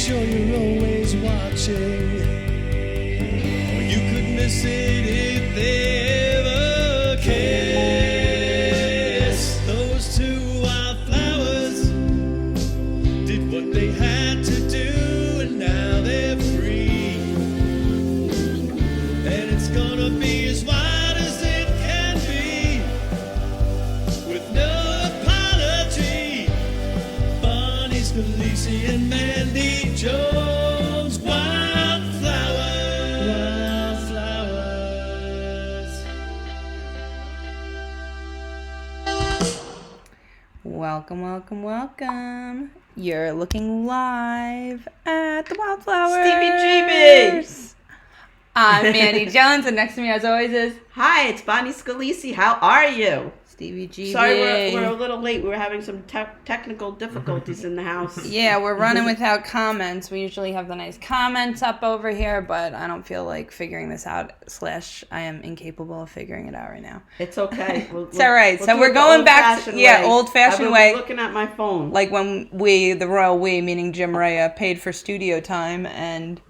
sure you're always watching, or you could miss it if they ever kiss. Those two wildflowers did what they had to do, and now they're free. And it's gonna be as wide as it can be, with no apology. Bonnie, Scalisi, and Mandy Jones, Wildflowers. Welcome, welcome, welcome. You're looking live at the Wildflowers. Stevie GB. I'm Mandy Jones, and next to me, as always, is Hi, it's Bonnie Scalisi. How are you? Stevie GB. Sorry, we're a little late. We were having some technical difficulties in the house. Yeah, we're running without comments. We usually have the nice comments up over here, but I don't feel like figuring this out. / I am incapable of figuring it out right now. It's okay. It's all right. So we're going back to old-fashioned way. I've been looking at my phone. Like when the royal we, meaning Jim Rhea, paid for studio time, and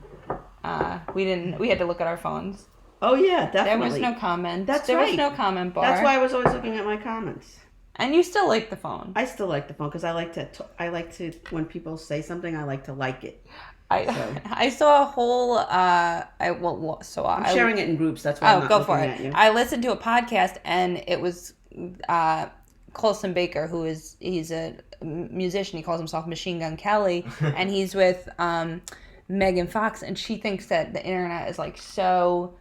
we had to look at our phones. Oh yeah, definitely. There was no comment. That's there right. was no comment bar. That's why I was always looking at my comments. And you still like the phone. I still like the phone because I like to when people say something, I like to like it. I saw a whole I'm sharing it in groups. That's why I'm not go looking for at it. you. I listened to a podcast, and it was Colson Baker, he's a musician. He calls himself Machine Gun Kelly, and he's with Megan Fox, and she thinks that the internet is like so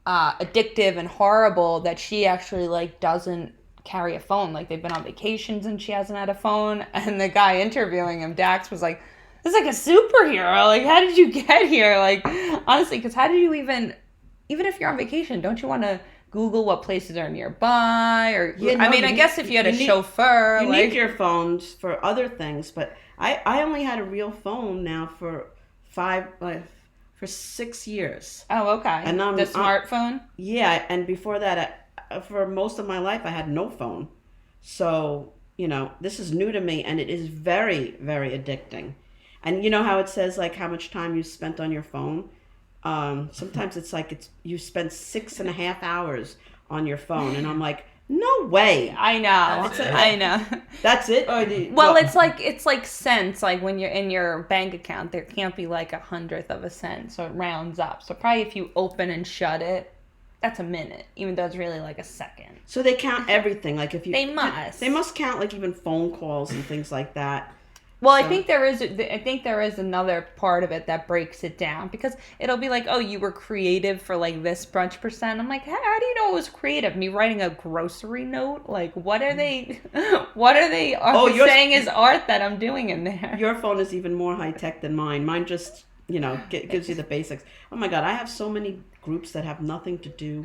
addictive and horrible that she actually like doesn't carry a phone. Like they've been on vacations and she hasn't had a phone, and the guy interviewing him, Dax, was like, "It's like a superhero. Like, how did you get here?" Like, honestly, because how do you even if you're on vacation, don't you want to Google what places are nearby? Or I guess if you had a chauffeur, you need your phones for other things. But I only had a real phone now for 6 years. Oh, okay. And the smartphone? Yeah, and before that, for most of my life, I had no phone. So, this is new to me, and it is very, very addicting. And you know how it says, like, how much time you spent on your phone? Sometimes it's like you spent 6.5 hours on your phone, and I'm like, no way. I know. I know. That's it? Well, it's like cents. Like when you're in your bank account, there can't be like 1/100 of a cent, so it rounds up. So probably if you open and shut it, that's a minute, even though it's really like a second. So they count everything. Like if you, they must count like even phone calls and things like that. Well, so. I think there is another part of it that breaks it down, because it'll be like, oh, you were creative for like this bunch percent. I'm like, how do you know it was creative? Me writing a grocery note? Like, what are they saying is art that I'm doing in there? Your phone is even more high tech than mine. Mine just, gives you the basics. Oh my God, I have so many groups that have nothing to do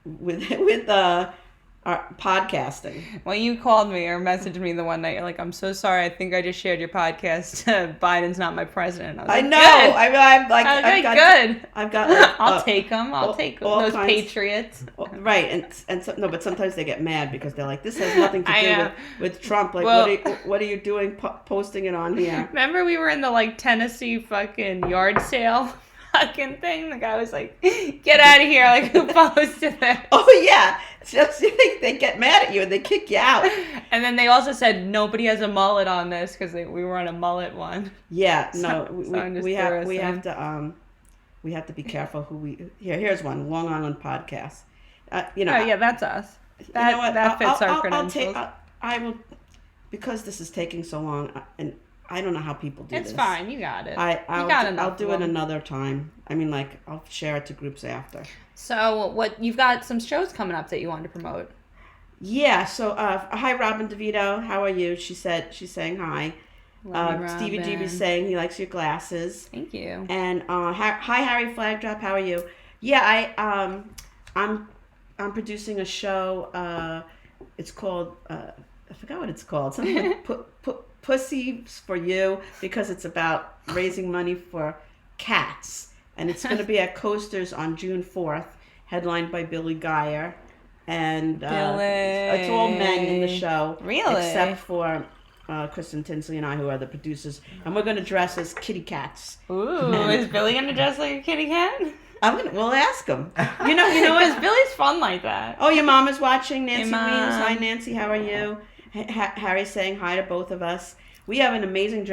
with podcasting. Well, you called me or messaged me the one night. You're like, "I'm so sorry. I think I just shared your podcast. Biden's not my president." I was like, I know. Good. I'm like, good. I've got. Like, I'll take them. I'll take those patriots. Right, but sometimes they get mad because they're like, "This has nothing to do with Trump." Like, what are you doing posting it on here? Remember, we were in the like Tennessee fucking yard sale. Fucking thing. The guy was like, "Get out of here!" Like, who posted this? Oh yeah, just they get mad at you and they kick you out. And then they also said nobody has a mullet on this because we were on a mullet one. Yeah, no, we have to be careful who we. Here's one Long Island podcast. Oh yeah, that's us. That fits our credentials. I will, because this is taking so long and. I don't know how people do this. It's fine. You got it. I'll do it another time. I mean, like, I'll share it to groups after. So, you've got some shows coming up that you wanted to promote. Yeah. So, hi, Robin DeVito. How are you? She's saying hi. Stevie GB's saying he likes your glasses. Thank you. And hi, Harry Flagdrop. How are you? Yeah, I'm producing a show. It's called I forgot what it's called. Something like Pussies for You, because it's about raising money for cats. And it's going to be at Coasters on June 4th, headlined by Billy Geyer. And it's all men in the show. Really? Except for Kristen Tinsley and I, who are the producers, and we're going to dress as kitty cats. Ooh, is Billy gonna dress like a kitty cat? We'll ask him. You know what? Because Billy's fun like that. Oh, your mom is watching, Nancy Hey, Mom. Weems. Hi, Nancy. How are you? Harry's saying hi to both of us. We have an amazing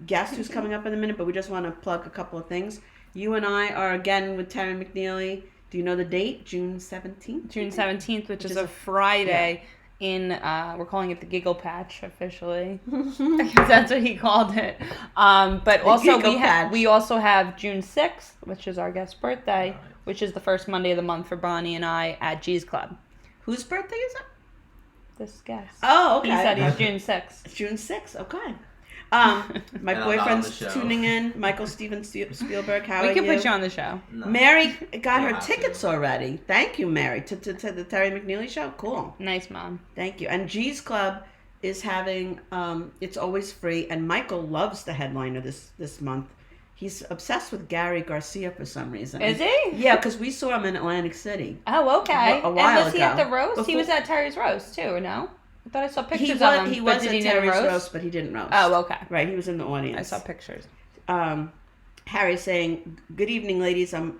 guest who's coming up in a minute, but we just want to plug a couple of things. You and I are again with Terry McNeely. Do you know the date? June 17th? June 17th, which is a Friday. We're calling it the Giggle Patch officially, because that's what he called it. But also we also have June 6th, which is our guest's birthday, which is the first Monday of the month for Bonnie and I at G's Club. Whose birthday is it? This guest. Oh, okay. He said he's June 6th. June 6th, okay. My boyfriend's tuning in. Michael Steven Spielberg, how are you? We can put you on the show. No. Mary got her tickets already. Thank you, Mary. To the Terry McNeely show? Cool. Nice, Mom. Thank you. And G's Club is having, it's always free, and Michael loves the headliner this month. He's obsessed with Gary Garcia for some reason. Is he? Yeah, because we saw him in Atlantic City. Oh, okay. A while and was he ago. at the roast? He was at Terry's roast, too, or no? I thought I saw pictures of him. He was did at he Terry's roast? roast, but he didn't roast. Oh, okay. Right, he was in the audience. I saw pictures. Harry's saying, "Good evening, ladies. I'm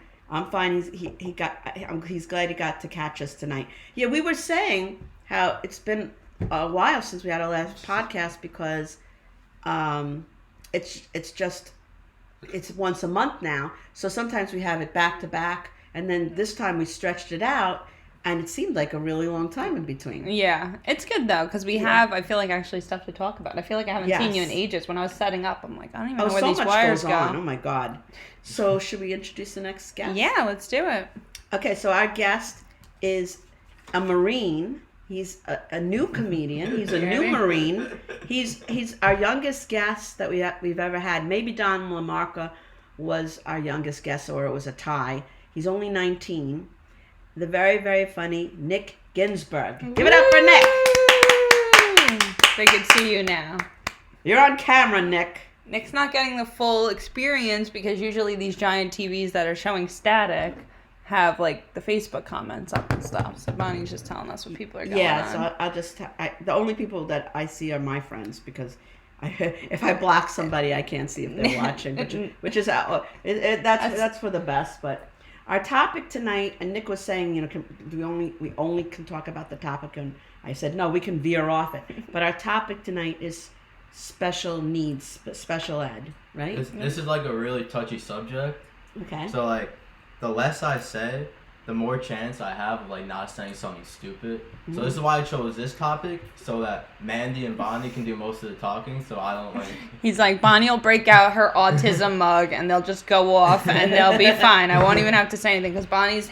fine. He's glad he got to catch us tonight." Yeah, we were saying how it's been a while since we had our last podcast because it's once a month now. So sometimes we have it back to back, and then this time we stretched it out. And it seemed like a really long time in between. Yeah. It's good, though, because we have, I feel like, actually stuff to talk about. I feel like I haven't seen you in ages. When I was setting up, I'm like, I don't even know where these wires go. On. Oh, my God. So should we introduce the next guest? Yeah, let's do it. Okay, so our guest is a Marine. He's a new comedian. He's a new Marine. He's our youngest guest that we've ever had. Maybe Don LaMarca was our youngest guest, or it was a tie. He's only 19. The very, very funny Nick Ginsberg. Give it up for Nick. They can see you now. You're on camera, Nick. Nick's not getting the full experience because usually these giant TVs that are showing static have like the Facebook comments up and stuff. So Bonnie's just telling us what people are going on. Yeah, so I'll just the only people that I see are my friends because if I block somebody, I can't see if they're watching, which is that's for the best, but. Our topic tonight, and Nick was saying, we only can talk about the topic, and I said, no, we can veer off it. But our topic tonight is special needs, special ed, right? This is like a really touchy subject. Okay. So like, the less I say, the more chance I have of like not saying something stupid. So this is why I chose this topic, so that Mandy and Bonnie can do most of the talking, so I don't like... He's like, Bonnie will break out her autism mug and they'll just go off and they'll be fine. I won't even have to say anything because Bonnie's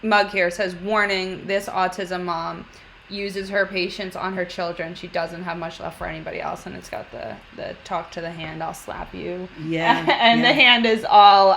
mug here says, warning, this autism mom uses her patience on her children. She doesn't have much left for anybody else, and it's got the talk to the hand, I'll slap you. Yeah. And the hand is all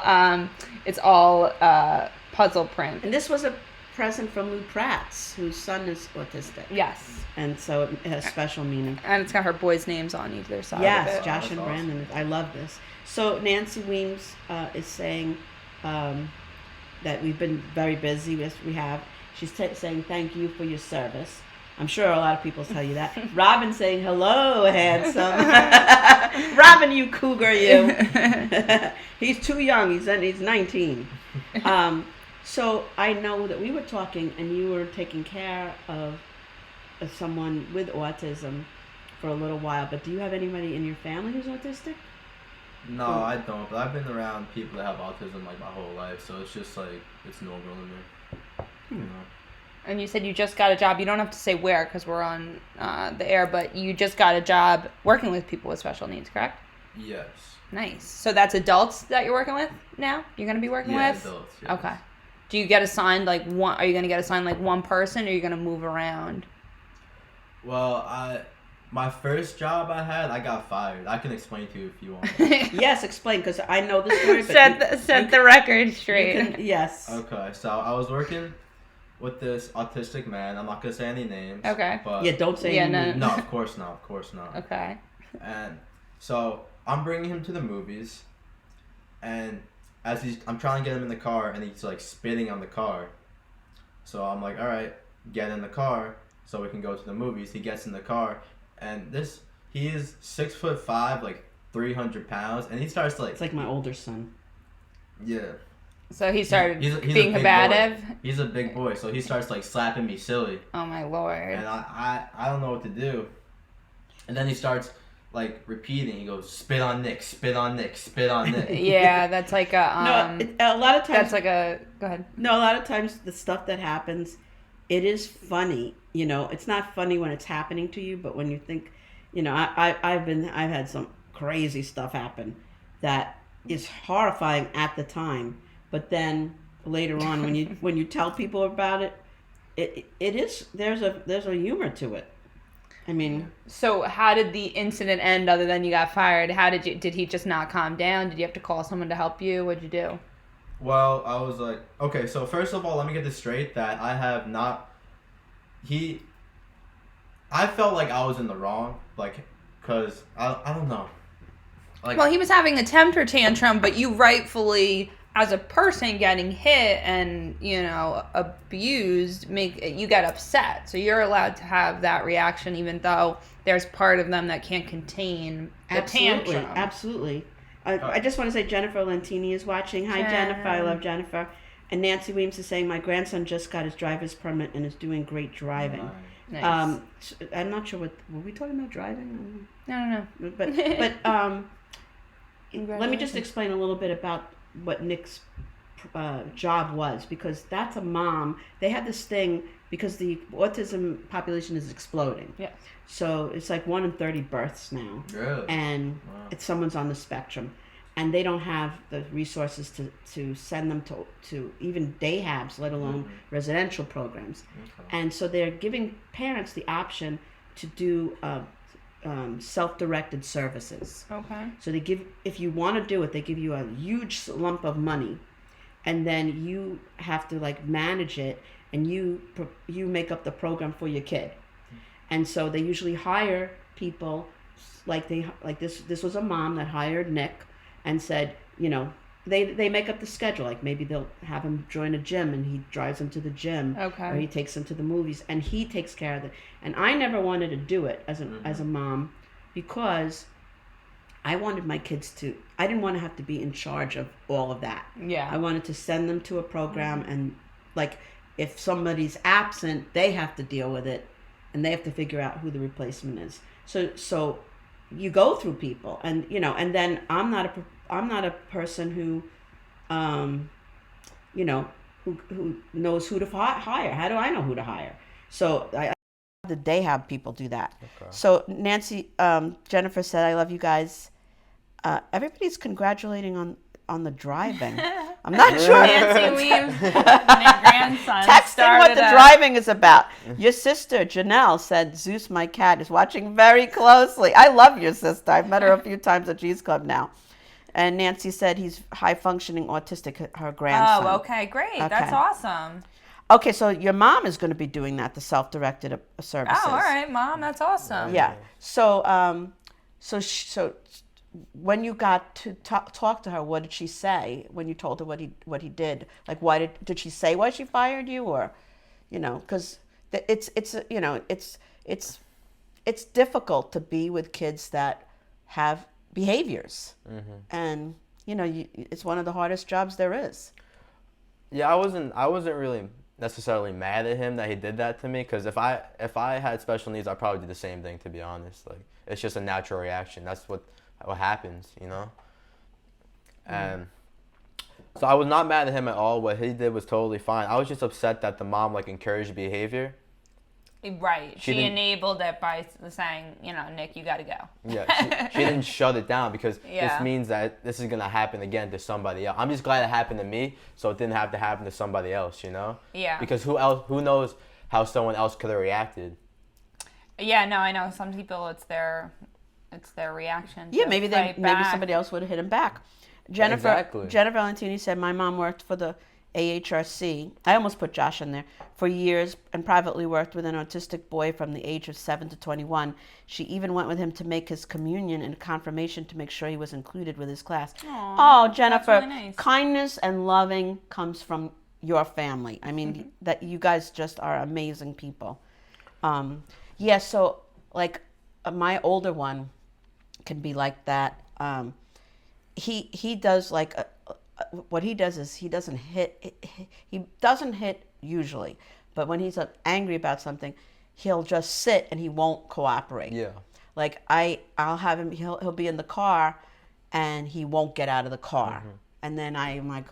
puzzle print. And this was a present from Lou Pratt's, whose son is autistic. Yes. And so it has special meaning. And it's got her boys' names on either side of Yes, it. Josh and Brandon. I love this. So Nancy Weems is saying that we've been very busy. Yes, we have. She's saying thank you for your service. I'm sure a lot of people tell you that. Robin saying hello, handsome. Robin, you cougar, you. He's too young. He's 19. So I know that we were talking, and you were taking care of someone with autism for a little while. But do you have anybody in your family who's autistic? No, I don't. But I've been around people that have autism like my whole life, so it's just like it's normal to me. You know. And you said you just got a job. You don't have to say where because we're on the air, but you just got a job working with people with special needs, correct? Yes. Nice. So that's adults that you're working with now? You're going to be working with? Yeah, adults. Yes. Okay. Do you get assigned like one? Are you going to get assigned like one person, or are you going to move around? Well, my first job I had, I got fired. I can explain to you if you want. Yes, explain, because I know the story. But set the record straight. Yes. Okay, so I was working with this autistic man. I'm not gonna say any names. Okay. But Yeah, don't say any names. No, of course not. Of course not. Okay. And so I'm bringing him to the movies, and I'm trying to get him in the car, and he's like spitting on the car. So I'm like, all right, get in the car so we can go to the movies. He gets in the car, and he is 6'5", like 300 pounds, and he starts to It's like my older son. So he started he's being a big combative. boy. He's a big boy, so he starts like slapping me silly. Oh my lord! And I don't know what to do. And then he starts like repeating. He goes, "Spit on Nick, spit on Nick, spit on Nick." Yeah, that's like a a lot of times. That's like a. Go ahead. No, a lot of times the stuff that happens, it is funny. You know, it's not funny when it's happening to you, but when you think, you know, I've had some crazy stuff happen that is horrifying at the time, but then later on when you tell people about it, it is there's a humor to it. I mean, so how did the incident end other than you got fired? Did he just not calm down? Did you have to call someone to help you? What'd you do? Well, I was like, okay, so first of all, let me get this straight that I felt like I was in the wrong, like, cause I don't know. Like, Well, he was having a temper tantrum, but you rightfully, as a person getting hit and, you know, abused, you get upset. So you're allowed to have that reaction even though there's part of them that can't contain the tantrum. Absolutely. I just want to say Jennifer Lentini is watching. Hi, Jennifer. I love Jennifer. And Nancy Weems is saying, my grandson just got his driver's permit and is doing great driving. Nice. I'm not sure were we talking about driving? No. But let me just explain a little bit about what Nick's job was, because that's a mom. They have this thing because the autism population is exploding. Yes. So it's like 1 in 30 births now. Really? And it's someone's on the spectrum. And they don't have the resources to send them to even day habs, let alone residential programs. Okay. And so they're giving parents the option to do self-directed services. Okay. So if you want to do it, they give you a huge lump of money, and then you have to like manage it, and you make up the program for your kid. And so they usually hire people this was a mom that hired Nick and said, you know, they make up the schedule. Like maybe they'll have him join a gym and he drives him to the gym. Okay. Or he takes him to the movies and he takes care of it. And I never wanted to do it as a mom because I wanted my kids I didn't want to have to be in charge of all of that. Yeah. I wanted to send them to a program and like if somebody's absent, they have to deal with it and they have to figure out who the replacement is. So you go through people and, you know, and then I'm not a person who, you know, who knows who to hire. How do I know who to hire? So they have people do that. Okay. So Nancy, Jennifer said, I love you guys. Everybody's congratulating on the driving. I'm not sure. Nancy Weems, my grandson. Texting what the driving is about. Your sister, Janelle, said, Zeus, my cat, is watching very closely. I love your sister. I've met her a few times at G's Club now. And Nancy said he's high-functioning autistic, her grandson. Oh, okay, great. Okay. That's awesome. Okay, so your mom is going to be doing that, the self-directed services. Oh, all right, Mom. That's awesome. Yeah. So, so when you got to talk to her, what did she say when you told her what he did? Like, why did she say why she fired you, or, you know, because it's you know it's difficult to be with kids that have behaviors, and you know it's one of the hardest jobs there is. Yeah, I wasn't really necessarily mad at him that he did that to me, because if I had special needs, I'd probably do the same thing, to be honest. Like, it's just a natural reaction. That's what happens, you know? And so I was not mad at him at all. What he did was totally fine. I was just upset that the mom, like, encouraged behavior. Right. She enabled it by saying, you know, Nick, you got to go. Yeah, she didn't shut it down, because this means that this is going to happen again to somebody else. I'm just glad it happened to me, so it didn't have to happen to somebody else, you know? Yeah. Because who knows how someone else could have reacted. Yeah, no, I know. Some people, it's their reaction. Yeah, maybe somebody else would have hit him back. Jennifer Valentini said, my mom worked for the AHRC. I almost put Josh in there for years and privately worked with an autistic boy from the age of 7 to 21. She even went with him to make his communion and confirmation to make sure he was included with his class. Aww, oh, Jennifer, that's really nice. Kindness and loving comes from your family. I mean, that you guys just are amazing people. Yeah, so like my older one can be like that. He does like what he does is he doesn't hit usually, but when he's angry about something, he'll just sit and he won't cooperate. Yeah. Like I'll have him. He'll be in the car, and he won't get out of the car. And then I'm like,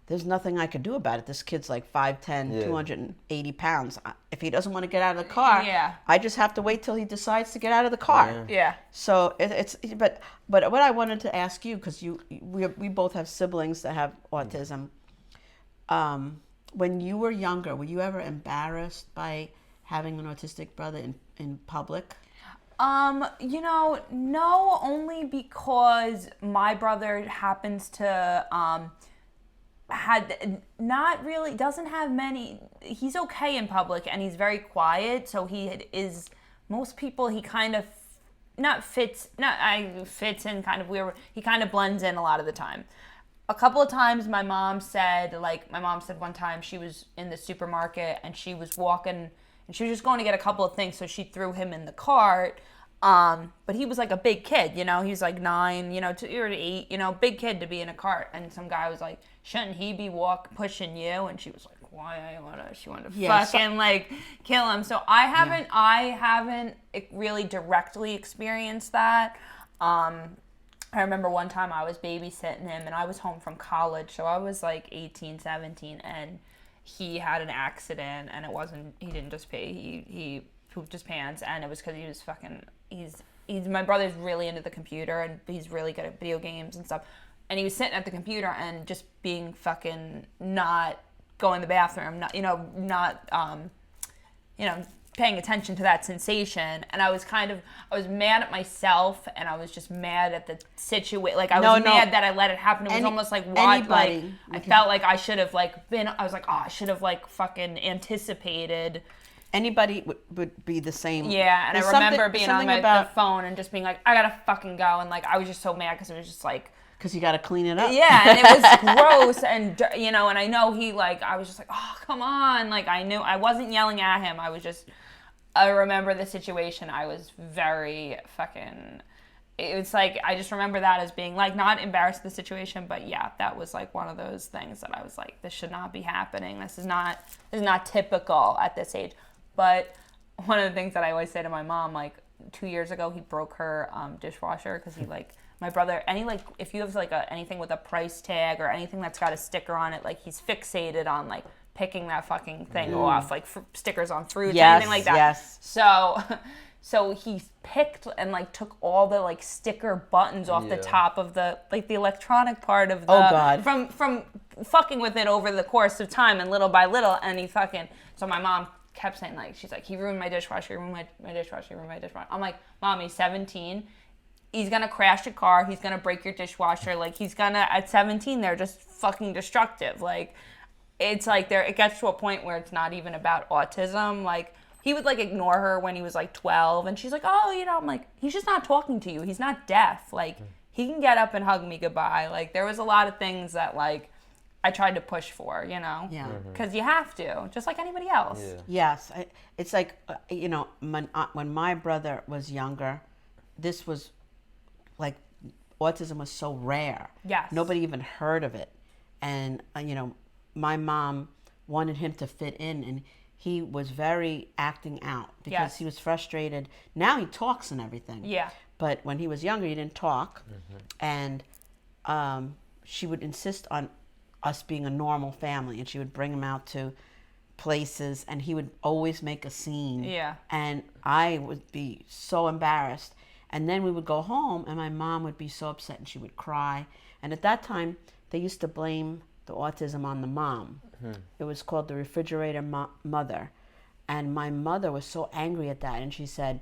there's nothing I could do about it. This kid's like 5'10", 280 pounds. If he doesn't want to get out of the car, I just have to wait till he decides to get out of the car. Yeah. So but what I wanted to ask you, because we both have siblings that have autism. When you were younger, were you ever embarrassed by having an autistic brother in public? No, only because my brother happens to doesn't have many. He's okay in public and he's very quiet, so most people he kind of fits in kind of weird. He kind of blends in a lot of the time. A couple of times my mom said one time she was in the supermarket and she was walking and she was just going to get a couple of things, so she threw him in the cart. But he was like a big kid, he was like 9, to 8, big kid to be in a cart. And some guy was like, shouldn't he be pushing you? And she was like, why? She wanted to fucking kill him. So I haven't really directly experienced that. I remember one time I was babysitting him and I was home from college. So I was like 18, 17 and he had an accident and he didn't just pee. He pooped his pants and it was because he was fucking, my brother's really into the computer and he's really good at video games and stuff. And he was sitting at the computer and just being fucking not going to the bathroom, not paying attention to that sensation. And I was mad at myself and I was just mad at the situation. Like I was mad that I let it happen. It was almost like what, I felt like I should have I should have fucking anticipated. Anybody would be the same. Yeah, and I remember being on the phone and just being like, I gotta fucking go. And I was just so mad because it was just like, because you got to clean it up. Yeah, and it was gross, and and I know he I was just like, oh, come on, I knew I wasn't yelling at him. I remember the situation. I was very fucking. It was I just remember that as being not embarrassed of the situation, but yeah, that was one of those things that I was like, this should not be happening. This is not typical at this age. But one of the things that I always say to my mom, 2 years ago, he broke her dishwasher because he my brother, if you have anything with a price tag or anything that's got a sticker on it, he's fixated on picking that fucking thing off, stickers on fruits, anything like that. Yes. So he picked and took all the sticker buttons off the top of the the electronic part of the from fucking with it over the course of time and little by little, and he fucking. So my mom kept saying she's like, he ruined my dishwasher, he ruined my dishwasher, he ruined my dishwasher. I'm like, Mom, he's 17. He's gonna crash your car. He's gonna break your dishwasher. He's gonna at 17. They're just fucking destructive. It's it gets to a point where it's not even about autism. He would ignore her when he was 12, and she's like, oh, I'm like, he's just not talking to you. He's not deaf. He can get up and hug me goodbye. There was a lot of things that I tried to push for, Yeah. Because you have to, just like anybody else. Yeah. Yes. It's when my brother was younger, this was autism was so rare. Yes. Nobody even heard of it. And, my mom wanted him to fit in and he was very acting out because he was frustrated. Now he talks and everything. Yeah. But when he was younger, he didn't talk. And she would insist on us being a normal family and she would bring him out to places and he would always make a scene. Yeah. And I would be so embarrassed. And then we would go home and my mom would be so upset and she would cry. And at that time, they used to blame the autism on the mom. It was called the refrigerator mother. And my mother was so angry at that. And she said,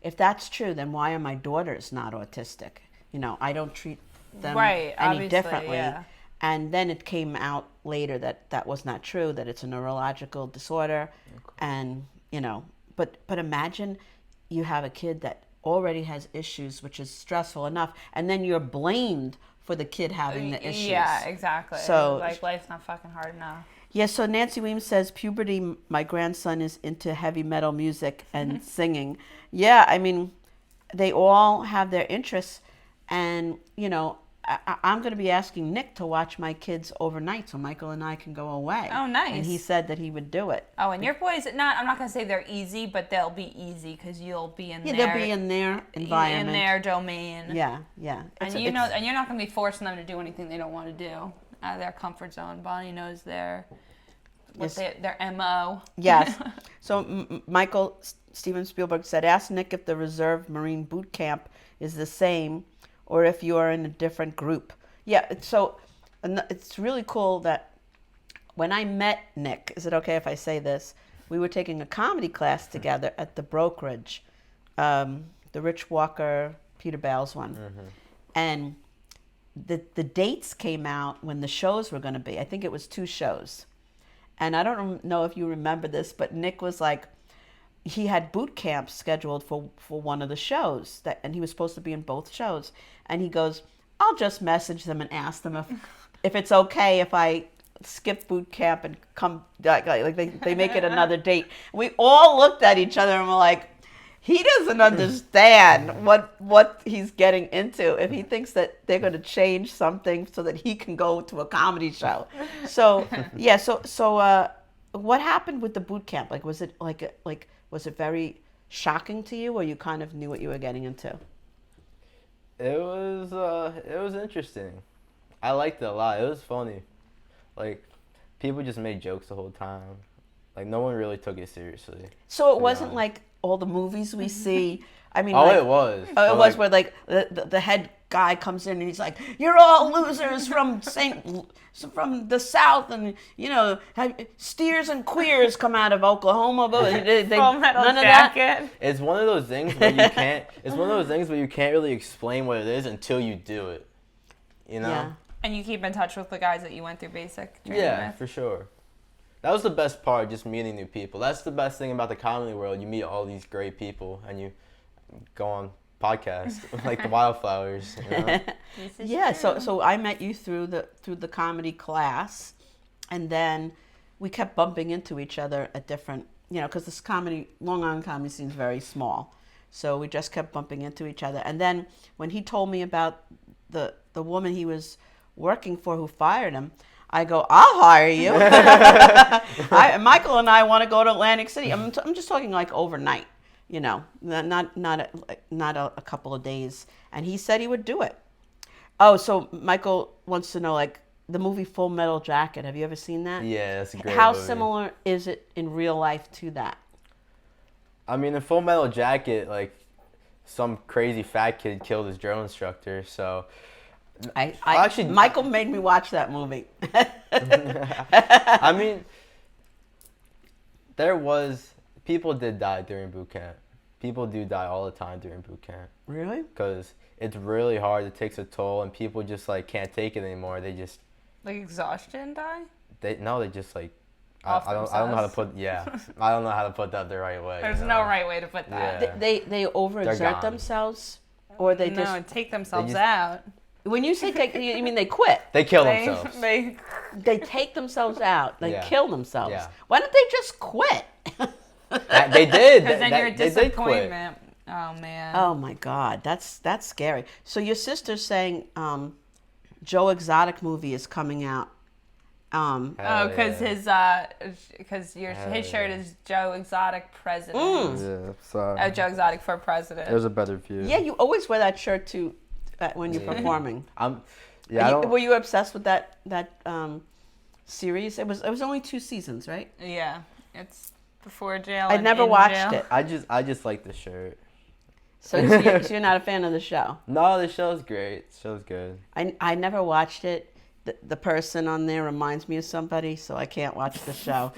if that's true, then why are my daughters not autistic? I don't treat them any differently. Yeah. And then it came out later that that was not true, that it's a neurological disorder. Okay. And, but imagine you have a kid that already has issues, which is stressful enough, and then you're blamed for the kid having the issues. Yeah, exactly. So life's not fucking hard enough. Yeah, so Nancy Weems says, puberty, my grandson is into heavy metal music and singing. Yeah, I mean, they all have their interests. And, you know, I'm going to be asking Nick to watch my kids overnight so Michael and I can go away. Oh, nice. And he said that he would do it. Oh, and your boys, I'm not going to say they're easy, but they'll be easy because you'll be in Yeah, their... they'll be in their environment. In their domain. Yeah, yeah. And you're not going to be forcing them to do anything they don't want to do out of their comfort zone. Bonnie knows their MO. Yes. So Michael Steven Spielberg said, ask Nick if the Reserve Marine Boot Camp is the same or if you are in a different group. Yeah, so it's really cool that when I met Nick, is it okay if I say this? We were taking a comedy class together at the brokerage, the Rich Walker, Peter Bales one. Mm-hmm. And the dates came out when the shows were going to be. I think it was 2 shows. And I don't know if you remember this, but Nick was like, he had boot camps scheduled for one of the shows, and he was supposed to be in both shows. And he goes, I'll just message them and ask them if it's okay if I skip boot camp and come, like they make it another date. We all looked at each other and were like, he doesn't understand what he's getting into if he thinks that they're going to change something so that he can go to a comedy show. So yeah, so what happened with the boot camp? Like, was it was it very shocking to you, or you kind of knew what you were getting into? It was interesting. I liked it a lot. It was funny. Like, people just made jokes the whole time. Like, no one really took it seriously. So it wasn't like all the movies we see. I mean, it was. Oh, it was where like the head guy comes in and he's like, "You're all losers from the South, and you know, steers and queers come out of Oklahoma." But none of that. It's one of those things where you can't. It's one of those things where you can't really explain what it is until you do it. You know. Yeah. And you keep in touch with the guys that you went through basic training with. For sure. That was the best part, just meeting new people. That's the best thing about the comedy world. You meet all these great people, and you go on podcasts like the Wildflowers. You know? Yeah. So I met you through the comedy class, and then we kept bumping into each other at different, you know, because this Long Island comedy scene is very small, so we just kept bumping into each other. And then when he told me about the woman he was working for who fired him, I go, I'll hire you. Michael and I want to go to Atlantic City. I'm just talking like overnight, you know, not a couple of days. And he said he would do it. Oh, so Michael wants to know, like, the movie Full Metal Jacket. Have you ever seen that? Yeah, that's a great How movie. similar is it in real life to that? I mean, in Full Metal Jacket, like, some crazy fat kid killed his drill instructor, so... Actually, Michael made me watch that movie. I mean, people did die during boot camp. People do die all the time during boot camp. Really? Because it's really hard. It takes a toll, and people just, like, can't take it anymore. They just... Like exhaustion die? They just, like... I don't know how to put... Yeah. I don't know how to put that the right way. There's no right way to put that. Yeah. They overexert themselves? Or they just... take themselves out. When you say take, you mean they quit? They kill themselves. They take themselves out. They kill themselves. Yeah. Why don't they just quit? They did. Because then you're a They did quit. disappointment. Oh, man. Oh, my God. That's scary. So your sister's saying Joe Exotic movie is coming out. Because his shirt is Joe Exotic President. Yeah, sorry. Joe Exotic for President. There's a better view. Yeah, you always wear that shirt too when you're performing. Were you obsessed with that series? It was only 2 seasons, right? Yeah, it's before jail. I never watched jail. it. I just like the shirt. So you're not a fan of the show? No, the show's great. The show's good. I never watched it. The person on there reminds me of somebody, so I can't watch the show.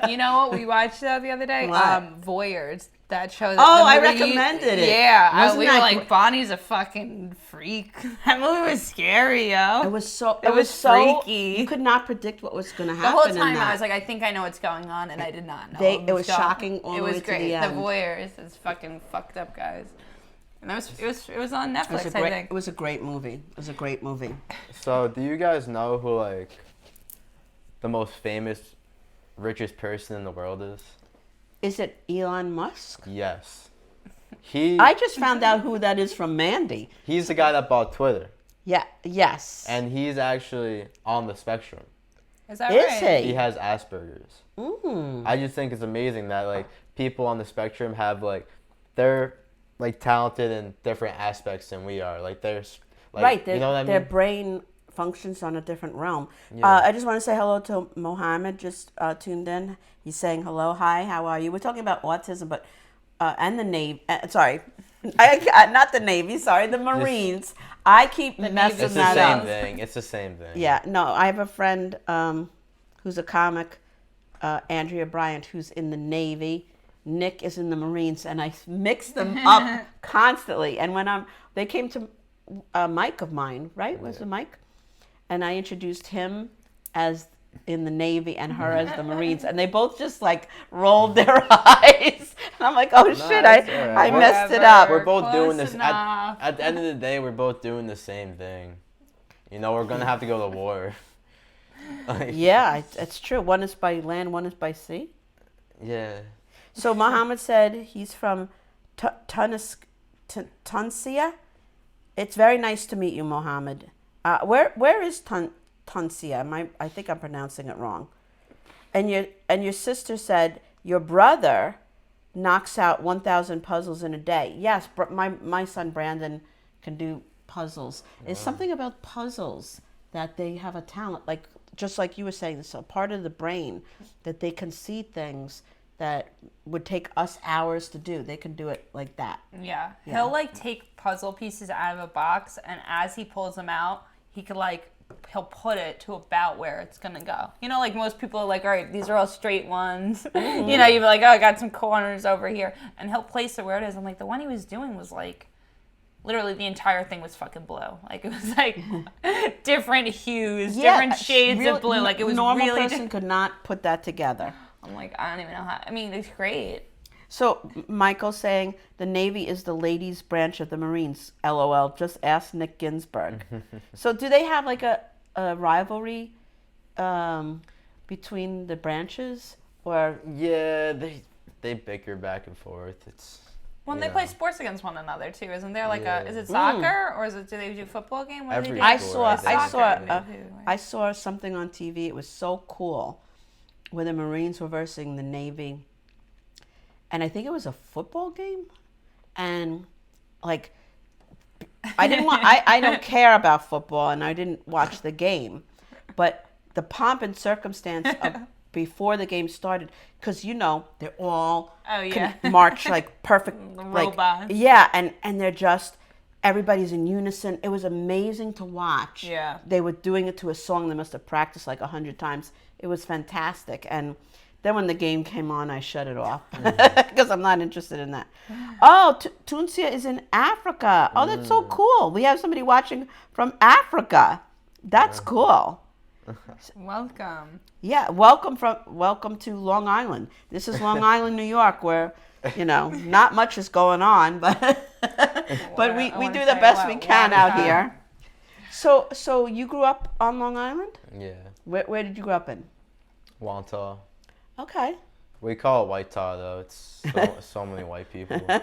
you know what we watched the other day? What? Voyeurs. That show. I recommended it. Yeah, we were like, Bonnie's a fucking freak. That movie was scary, yo. It was so freaky. You could not predict what was going to The happen. whole time in that. I was like, I think I know what's going on, and I did not know. It was shocking all the way to the great. end. The Voyeurs is fucking fucked up, guys. And it was on Netflix, I think. It was a great movie. It was a great movie. So, do you guys know who, like, the most famous, richest person in the world is? Is it Elon Musk? Yes. I just found out who that is from Mandy. He's the guy that bought Twitter. Yeah. Yes. And he's actually on the spectrum. Is that Is right? He has Asperger's. I just think it's amazing that like people on the spectrum have like they're like talented in different aspects than we are. Like there's like Right. you know what I mean? Their brain functions on a different realm. Yeah. I just want to say hello to Mohammed. Just tuned in. He's saying hello. Hi. How are you? We're talking about autism, but and the Navy. Sorry. Not the Navy. Sorry, the Marines. I keep messing It's the that same up. thing. It's the same thing. Yeah, no, I have a friend who's a comic, Andrea Bryant, who's in the Navy. Nick is in the Marines, and I mix them up constantly. And when they came to a Mike of mine, right? Was it Mike? And I introduced him as in the Navy and her as the Marines, and they both just like rolled their eyes. And I'm like, oh shit, that's I all right. messed it up. We're both Close doing this enough. at the end of the day. We're both doing the same thing. You know, we're gonna have to go to war. Like, Yeah, it's true. One is by land, one is by sea. yeah. So Mohammed said he's from Tunisia. It's very nice to meet you, Mohammed. Where is Tunisia? I think I'm pronouncing it wrong. And your sister said your brother knocks out 1,000 puzzles in a day. Yes, my son Brandon can do puzzles. It's something about puzzles that they have a talent, like just like you were saying, it's a part of the brain that they can see things that would take us hours to do. They can do it like that. Yeah. He'll like take puzzle pieces out of a box, and as he pulls them out, he'll put it to about where it's gonna go. You know, like most people are like, all right, these are all straight ones. You know, you'd be like, oh, I got some corners over here, and he'll place it where it is. I'm like, the one he was doing was like, literally the entire thing was fucking blue. Like it was like different hues, different shades of blue. Like it was normal really. person could not put that together. I'm like, I don't even know how. I mean, it's great. So Michael saying the Navy is the ladies' branch of the Marines. LOL. Just ask Nick Ginsberg. So do they have like a rivalry between the branches, or? Yeah, they bicker back and forth. It's When you they know. play sports against one another too, isn't there like Yeah. is it soccer or do they do football game? What do Every they do? I sport, saw I think. saw Soccer, I saw something on TV. It was so cool, where the Marines were versing the Navy, and I think it was a football game, and like I didn't want I don't care about football, and I didn't watch the game, but the pomp and circumstance of before the game started, because you know they're all yeah. march like perfect like Robots. yeah, and they're just everybody's in unison. It was amazing to watch. Yeah. They were doing it to a song they must have practiced like 100 times. It was fantastic. And then when the game came on, I shut it off because I'm not interested in that. Oh, Tunisia is in Africa. Oh, that's so cool. We have somebody watching from Africa. That's cool. Welcome. Yeah, welcome to Long Island. This is Long Island, New York, where not much is going on, but but we wanna do the say best we what? can out Wow. here. So you grew up on Long Island? Yeah. Where did you grow up in? Wantagh. Okay. We call it White Tar though. It's so many white people. There's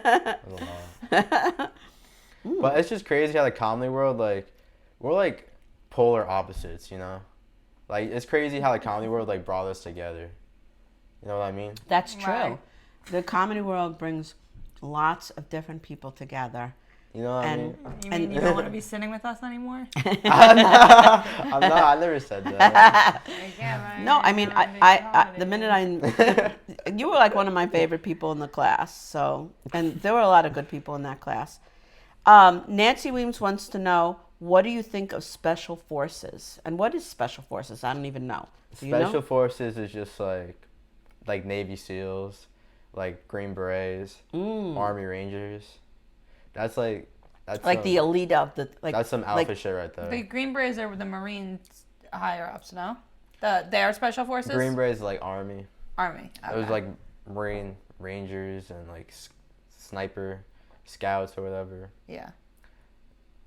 a lot. But it's just crazy how the comedy world, like, we're like polar opposites, you know? Like, it's crazy how the comedy world like brought us together. You know what I mean? That's true. Right. The comedy world brings lots of different people together. You know what I mean? You mean you don't want to be sitting with us anymore? I'm not. I never said that. No, I mean, the minute you were like one of my favorite people in the class. So, and there were a lot of good people in that class. Nancy Weems wants to know, what do you think of special forces? And what is special forces? I don't even know. Do you Special know? forces is just like Navy SEALs, like Green Berets, Army Rangers. That's like Like the elite of the like. That's some alpha shit right there. The Green Berets are the Marines higher ups, no? They are special forces? Green Berets is like Army. Army. It was okay. like Marine Rangers and like sniper scouts or whatever. Yeah.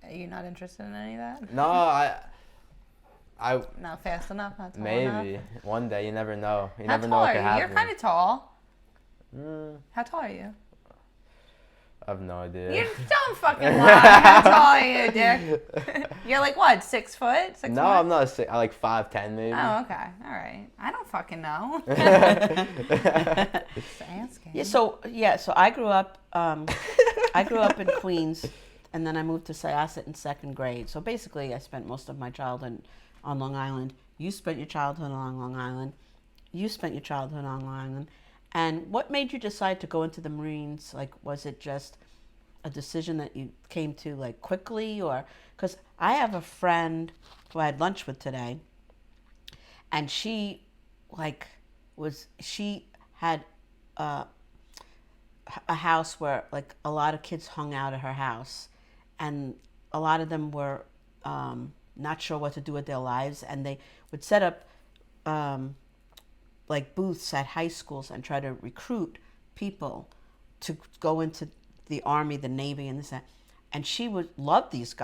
Are you not interested in any of that? No, I Not fast enough. Not tall maybe enough. one day. You never know. You How never tall know what are could you? happen. You're kind of tall. Mm, How tall are you? I have no idea. You don't fucking lie. How tall are you, Dick? You're like what? 6 foot? 6'1"? No, I'm not. I like 5'10" maybe. Oh, okay. All right. I don't fucking know. Just asking. Yeah, so I grew up in Queens, and then I moved to Syosset in 2nd grade. So basically, I spent most of my childhood on Long Island. You spent your childhood on Long Island. You spent your childhood on Long Island. And what made you decide to go into the Marines? Like, was it just a decision that you came to like quickly, or because I have a friend who I had lunch with today, and she had a house where like a lot of kids hung out at her house, and a lot of them were not sure what to do with their lives, and they would set up like booths at high schools and try to recruit people to go into the Army, the Navy, and this that. And she would love these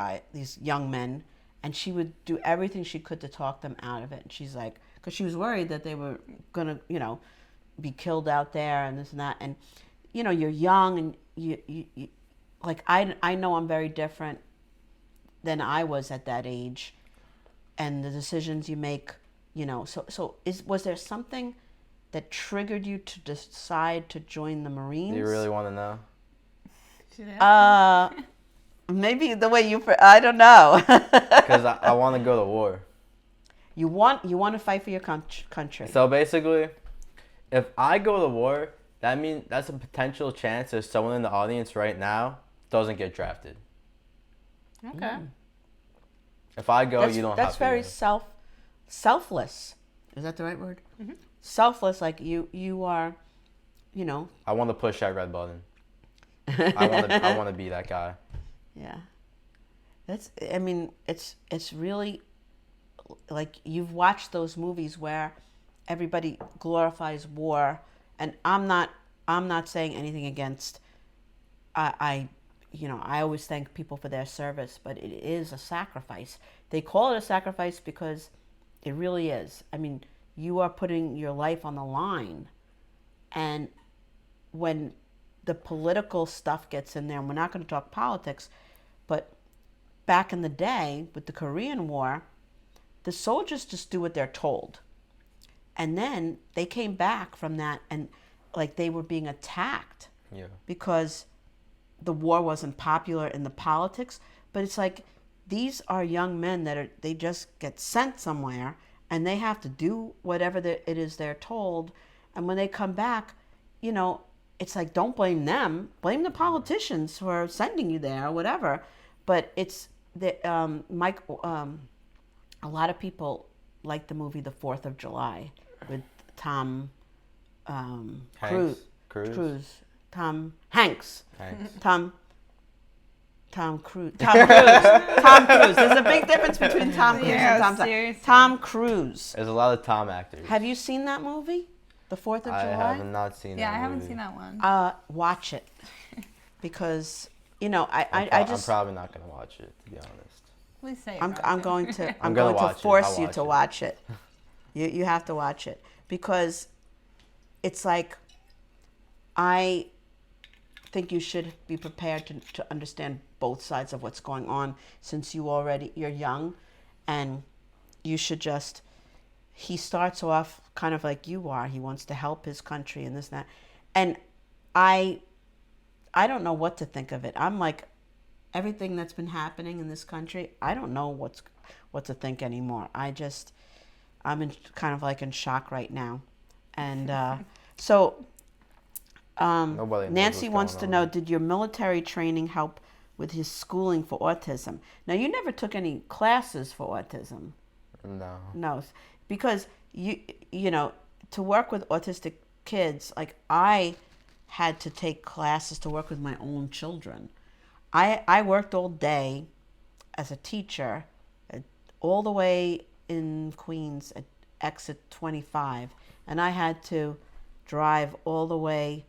young men, and she would do everything she could to talk them out of it. And she's like, because she was worried that they were gonna, be killed out there and this and that. And you're young, and you like I know I'm very different than I was at that age, and the decisions you make. Was there something that triggered you to decide to join the Marines? Do you really want to know? Maybe the way I don't know. Because I want to go to war. You want to fight for your country. So basically, if I go to war, that means that's a potential chance that someone in the audience right now doesn't get drafted. Okay. If I go, you don't have to. That's very go. selfless. Is that the right word? Mm-hmm. Selfless, like you are, I want to push that red button. I want to be that guy. Yeah. It's really like you've watched those movies where everybody glorifies war, and I'm not saying anything against I always thank people for their service, but it is a sacrifice. They call it a sacrifice because it really is. I mean, you are putting your life on the line, and when the political stuff gets in there, and we're not going to talk politics, but back in the day with the Korean War, the soldiers just do what they're told. And then they came back from that, and like they were being attacked because the war wasn't popular in the politics. But it's like these are young men they just get sent somewhere, and they have to do whatever it is they're told. And when they come back, it's like, don't blame them. Blame the politicians for sending you there or whatever. But it's a lot of people like the movie The 4th of July with Tom Cruise. Tom Hanks. Tom Cruise. Tom Cruise. There's a big difference between Tom Cruise and Tom Cruise. There's a lot of Tom actors. Have you seen that movie? The 4th of July? I have not seen that Yeah, I movie. haven't seen that one. Watch it. Because, I'm probably not going to watch it, to be honest. Please say it. I'm going to watch it. force I'll you watch to it. watch it. You have to watch it. Because it's like, I think you should be prepared to understand both sides of what's going on, since you're young, and you should just, he starts off kind of like you are. He wants to help his country and this and that. And I don't know what to think of it. I'm like, everything that's been happening in this country, I don't know what to think anymore. I'm kind of like in shock right now. And so Nancy wants to know, did your military training help with his schooling for autism? Now, you never took any classes for autism. No, because to work with autistic kids, like I had to take classes to work with my own children. I worked all day as a teacher, all the way in Queens at exit 25, and I had to drive all the way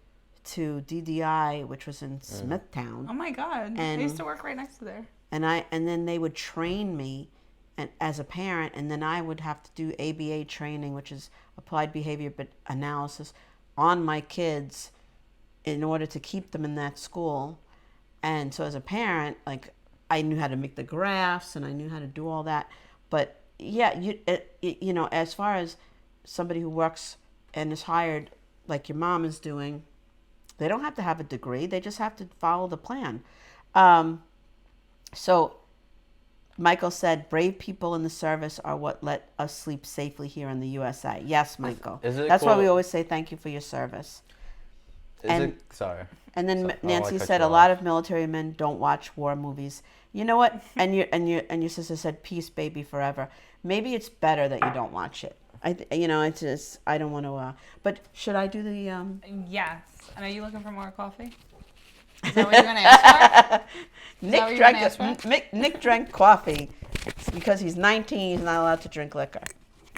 to DDI, which was in Smithtown. Oh my God! I used to work right next to there. And then they would train me, and as a parent, and then I would have to do ABA training, which is applied behavior but analysis, on my kids in order to keep them in that school. And so as a parent, like, I knew how to make the graphs and I knew how to do all that. But yeah, you know, as far as somebody who works and is hired like your mom is doing, they don't have to have a degree. They just have to follow the plan. So Michael said, brave people in the service are what let us sleep safely here in the USA. Yes, Michael. That's why we always say thank you for your service. Sorry. And then So, Nancy said a lot of military men don't watch war movies. You know what? And your sister said, peace, baby, forever. Maybe it's better that you don't watch it. It's just, I don't want to. But should I do the? Yes. And are you looking for more coffee? Is that what you're gonna ask for? Nick drank coffee because he's 19. He's not allowed to drink liquor.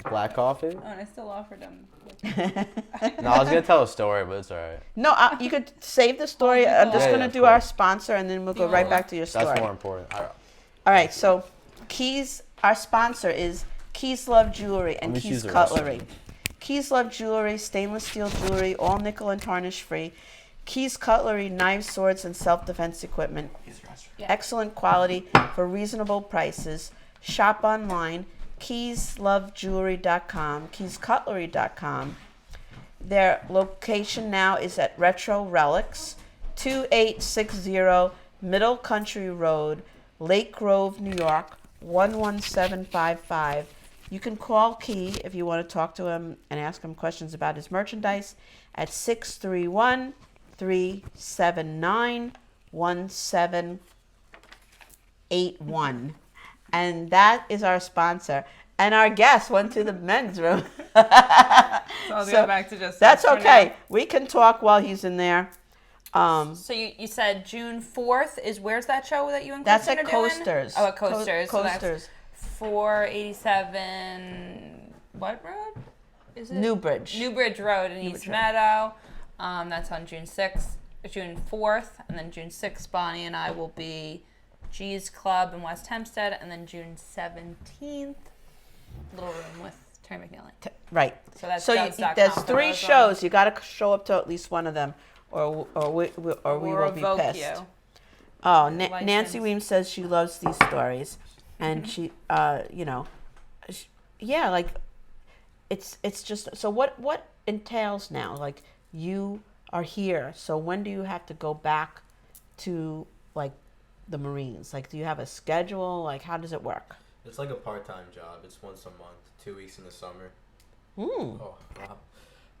Black coffee? Oh, and I still offered him. No, I was gonna tell a story, but it's alright. No, you could save the story. I'm just gonna do our sponsor, and then we'll go right back to your story. That's more important. All right. So, Keys. Our sponsor is Keys Love Jewelry and Keys Cutlery. Keys Love Jewelry, stainless steel jewelry, all nickel and tarnish free. Keys Cutlery, knives, swords, and self-defense equipment. Excellent quality for reasonable prices. Shop online, keyslovejewelry.com, keyscutlery.com. Their location now is at Retro Relics, 2860 Middle Country Road, Lake Grove, New York, 11755. You can call Key if you want to talk to him and ask him questions about his merchandise at 631-379-1781. And that is our sponsor. And our guest went to the men's room. So I'll go back to just. That's okay. We can talk while he's in there. So you said June 4th is, where's that show that you and That's Kristen at are doing? Coasters. Oh, at Coasters. Coasters. So that's 487, what road is it? Newbridge Road in East Meadow. That's on June 4th, and then June 6th, Bonnie and I will be G's Club in West Hempstead, and then June 17th, Little Room with Terry McNeely. Right. So that's there's 3 shows. You got to show up to at least one of them, or we will be pissed. You. Oh, Nancy Weems says she loves these stories, and she, like, it's just. So what entails now? Like, you are here. So when do you have to go back to, like, the Marines? Like, do you have a schedule? Like, how does it work? It's like a part-time job. It's once a month, 2 weeks in the summer. Oh, wow.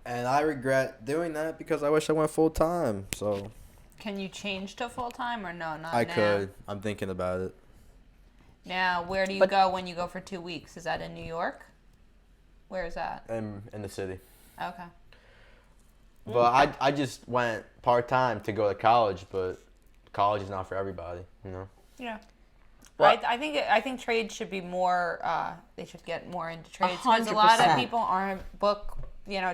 And I regret doing that because I wish I went full-time, so. Can you change to full-time or no? Not I now? could. I'm thinking about it. Now, where do you go when you go for 2 weeks? Is that in New York? Where is that? In the city. Okay. But I just went part-time to go to college, but college is not for everybody, you know? Yeah. Well, I think trades should be more, they should get more into trades. Because a 100%. lot of people aren't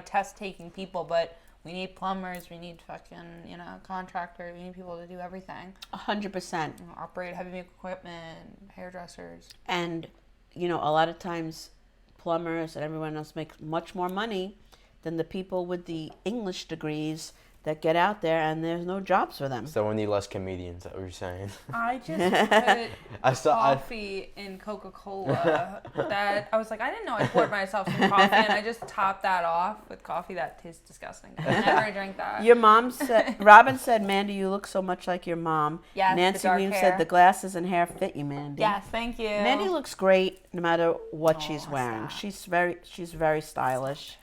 test-taking people, but we need plumbers, we need fucking, contractors, we need people to do everything. 100%. Operate heavy equipment, hairdressers. And, a lot of times plumbers and everyone else makes much more money than the people with the English degrees that get out there and there's no jobs for them. So we need less comedians, is that what you're saying? I just put coffee in Coca-Cola. That I was like, I didn't know I poured myself some coffee, and I just topped that off with coffee that tastes disgusting. I never drink that. Your mom said, Robin said, Mandy, you look so much like your mom. Yes, Nancy the dark Weems hair. said, the glasses and hair fit you, Mandy. Yes, thank you. Mandy looks great no matter what she's wearing. stop. She's very stylish,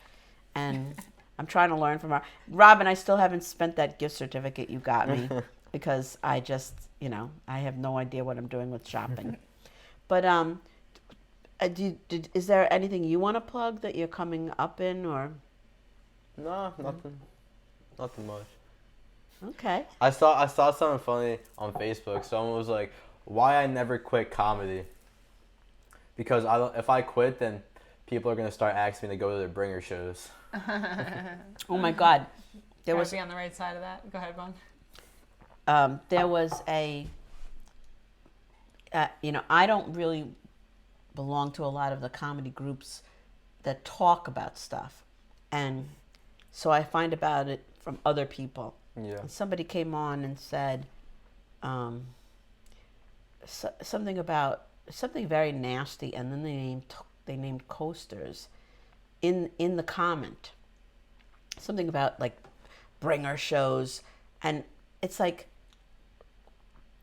and I'm trying to learn from her. Robin, I still haven't spent that gift certificate you got me because I just, I have no idea what I'm doing with shopping. But is there anything you want to plug that you're coming up in, or? No, nothing much. Okay. I saw something funny on Facebook. Someone was like, "Why I never quit comedy?" Because if I quit, then people are gonna start asking me to go to their bringer shows. Oh my God, There was be on the right side of that. Go ahead, Bon. There was a. I don't really belong to a lot of the comedy groups that talk about stuff. And so I find about it from other people. Yeah. And somebody came on and said something about something very nasty, and then they named coasters in the comment. Something about like bringer shows, and it's like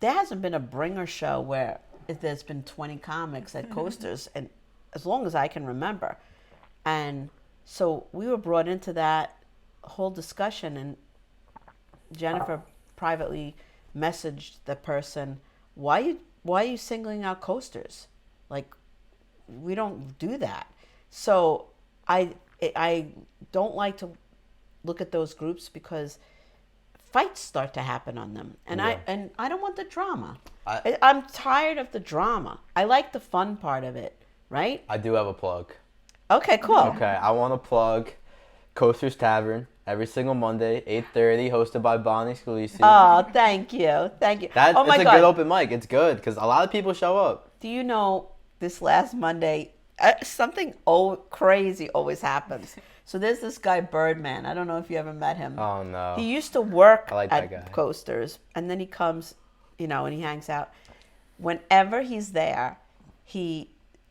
there hasn't been a bringer show where there's been 20 comics at coasters, and as long as I can remember. And so we were brought into that whole discussion, and Jennifer privately messaged the person, why are you singling out coasters? Like, we don't do that. So I don't like to look at those groups because fights start to happen on them, and Yeah. I don't want the drama. I'm tired of the drama. I like the fun part of it, right? I do have a plug. Okay, cool. Okay, I want to plug Coaster's Tavern every single Monday, 8:30, hosted by Bonnie Scalisi. Oh, thank you. Oh my It's a God. good open mic. It's good because a lot of people show up. Do you know this last Monday, something crazy always happens. So there's this guy, Birdman. I don't know if you ever met him. Oh, no. He used to work I like that guy. at Coasters, and then he comes, and he hangs out. Whenever he's there, in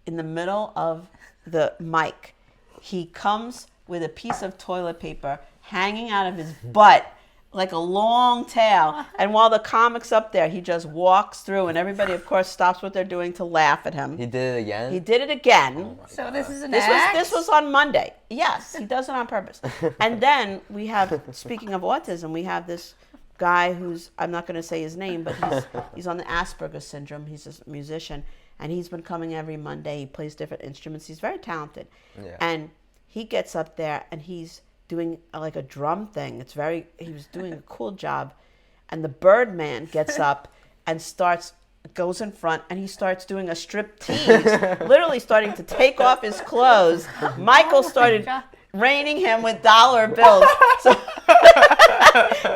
the middle of the mic, he comes with a piece of toilet paper hanging out of his butt like a long tail. And while the comic's up there, he just walks through, and everybody, of course, stops what they're doing to laugh at him. He did it again? He did it again. So this is an This act? was on Monday. Yes, he does it on purpose. And then we have, speaking of autism, we have this guy who's, I'm not going to say his name, but he's on the Asperger's syndrome. He's a musician, and he's been coming every Monday. He plays different instruments. He's very talented. Yeah. And he gets up there and he's doing like a drum thing. He was doing a cool job. And the Birdman gets up and goes in front, and he starts doing a strip tease, literally starting to take off his clothes. Michael started raining him with dollar bills. So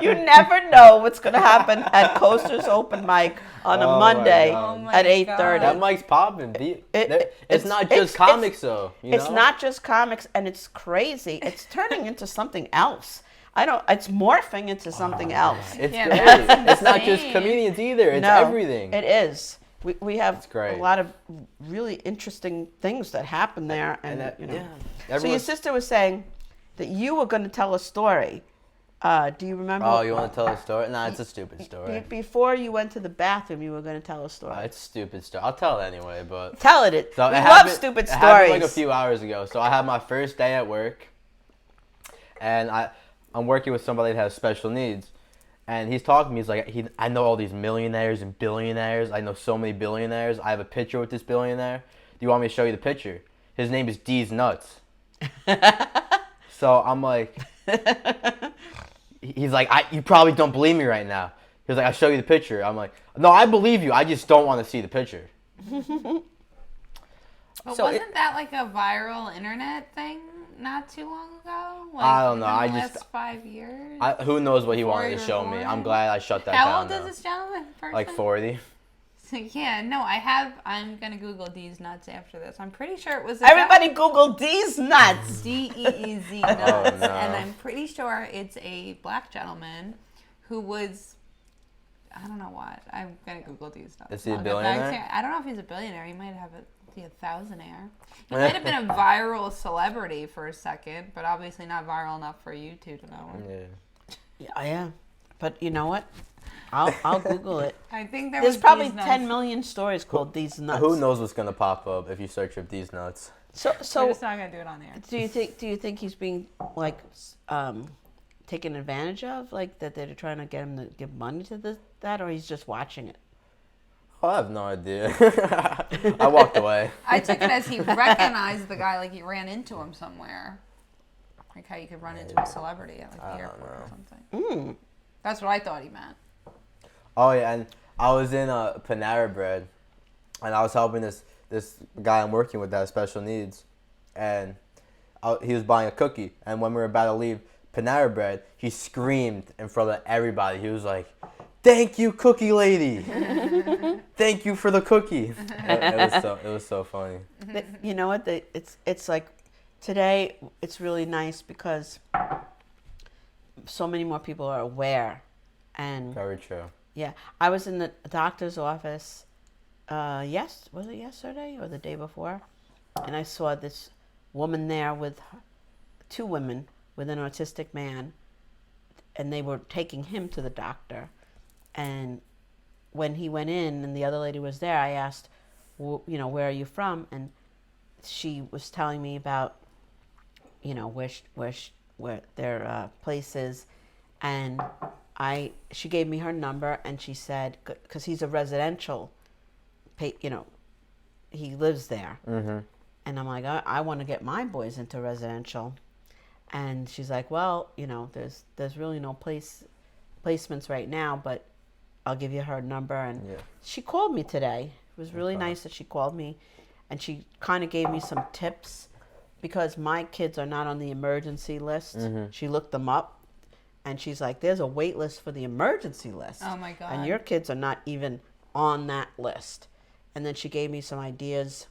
you never know what's going to happen at Coaster's open mic on a Oh my Monday God. Oh my at 8:30. That mic's popping. It's It's not it's- just comics, though. It's not just comics, and it's crazy. It's turning into something else. It's morphing into something else. It's Yeah, great. that's It's not just insane. comedians either. It's No, everything. It is. We have great. a lot of really interesting things that happen there, and that- you know. yeah. So your Everyone's- sister was saying that you were going to tell a story. Do you remember? Oh, you want to tell a story? Nah, it's a stupid story. Before you went to the bathroom, you were going to tell a story. It's a stupid story. I'll tell it anyway, but... Tell it. So We it love happened- stupid It happened like a stories. few hours ago. So I had my first day at work, and I'm working with somebody that has special needs, and he's talking to me. He's like, I know all these millionaires and billionaires. I know so many billionaires. I have a picture with this billionaire. Do you want me to show you the picture? His name is D's Nuts. So I'm like, he's like, you probably don't believe me right now. He was like, I'll show you the picture. I'm like, no, I believe you. I just don't want to see the picture. But So wasn't that like a viral internet thing not too long ago? Like, I don't know, within I the just- last 5 years? Who knows what he Before wanted you to were show me. born? I'm glad I shut that How down old is now. this gentleman? Person? Like 40. So, yeah, no, I'm gonna Google D's nuts after this. I'm pretty sure it was Everybody Google D's nuts. DEEZ nuts, no. and I'm pretty sure it's a black gentleman who was. I don't know what. I'm gonna Google D's nuts. Is he a I'll get back to billionaire? you. I don't know if he's a billionaire. He might be a thousandaire. He might have been a viral celebrity for a second, but obviously not viral enough for you two to know. Yeah. Yeah, I am. But you know what? I'll Google it. I think there There's was probably D's nuts. 10 million stories called These Nuts. Who knows what's gonna pop up if you search up these nuts? So We're just not gonna do it on there. do you think he's being like taken advantage of, like that they're trying to get him to give money to that, or he's just watching it? Oh, I have no idea. I walked away. I took it as he recognized the guy, like he ran into him somewhere. Like how you could run into a celebrity at like the airport or something. That's what I thought he meant. Oh yeah, and I was in Panera Bread, and I was helping this guy I'm working with that has special needs, and he was buying a cookie, and when we were about to leave Panera Bread, he screamed in front of everybody. He was like, Thank you, cookie lady. Thank you for the cookie. It was so funny. You know what? It's like today. It's really nice because so many more people are aware, and Very true. yeah, I was in the doctor's office. Was it yesterday or the day before? And I saw this woman there with two women with an autistic man, and they were taking him to the doctor. And when he went in and the other lady was there, I asked, where are you from? And she was telling me about, where their place is. And she gave me her number, and she said, because he's a residential, he lives there. Mm-hmm. And I'm like, I want to get my boys into residential. And she's like, well, there's really no placements right now, but I'll give you her number. And she called me today. It was really nice that she called me, and she kind of gave me some tips because my kids are not on the emergency list. Mm-hmm. She looked them up, and she's like, there's a wait list for the emergency list. Oh my God. And your kids are not even on that list. And then she gave me some ideas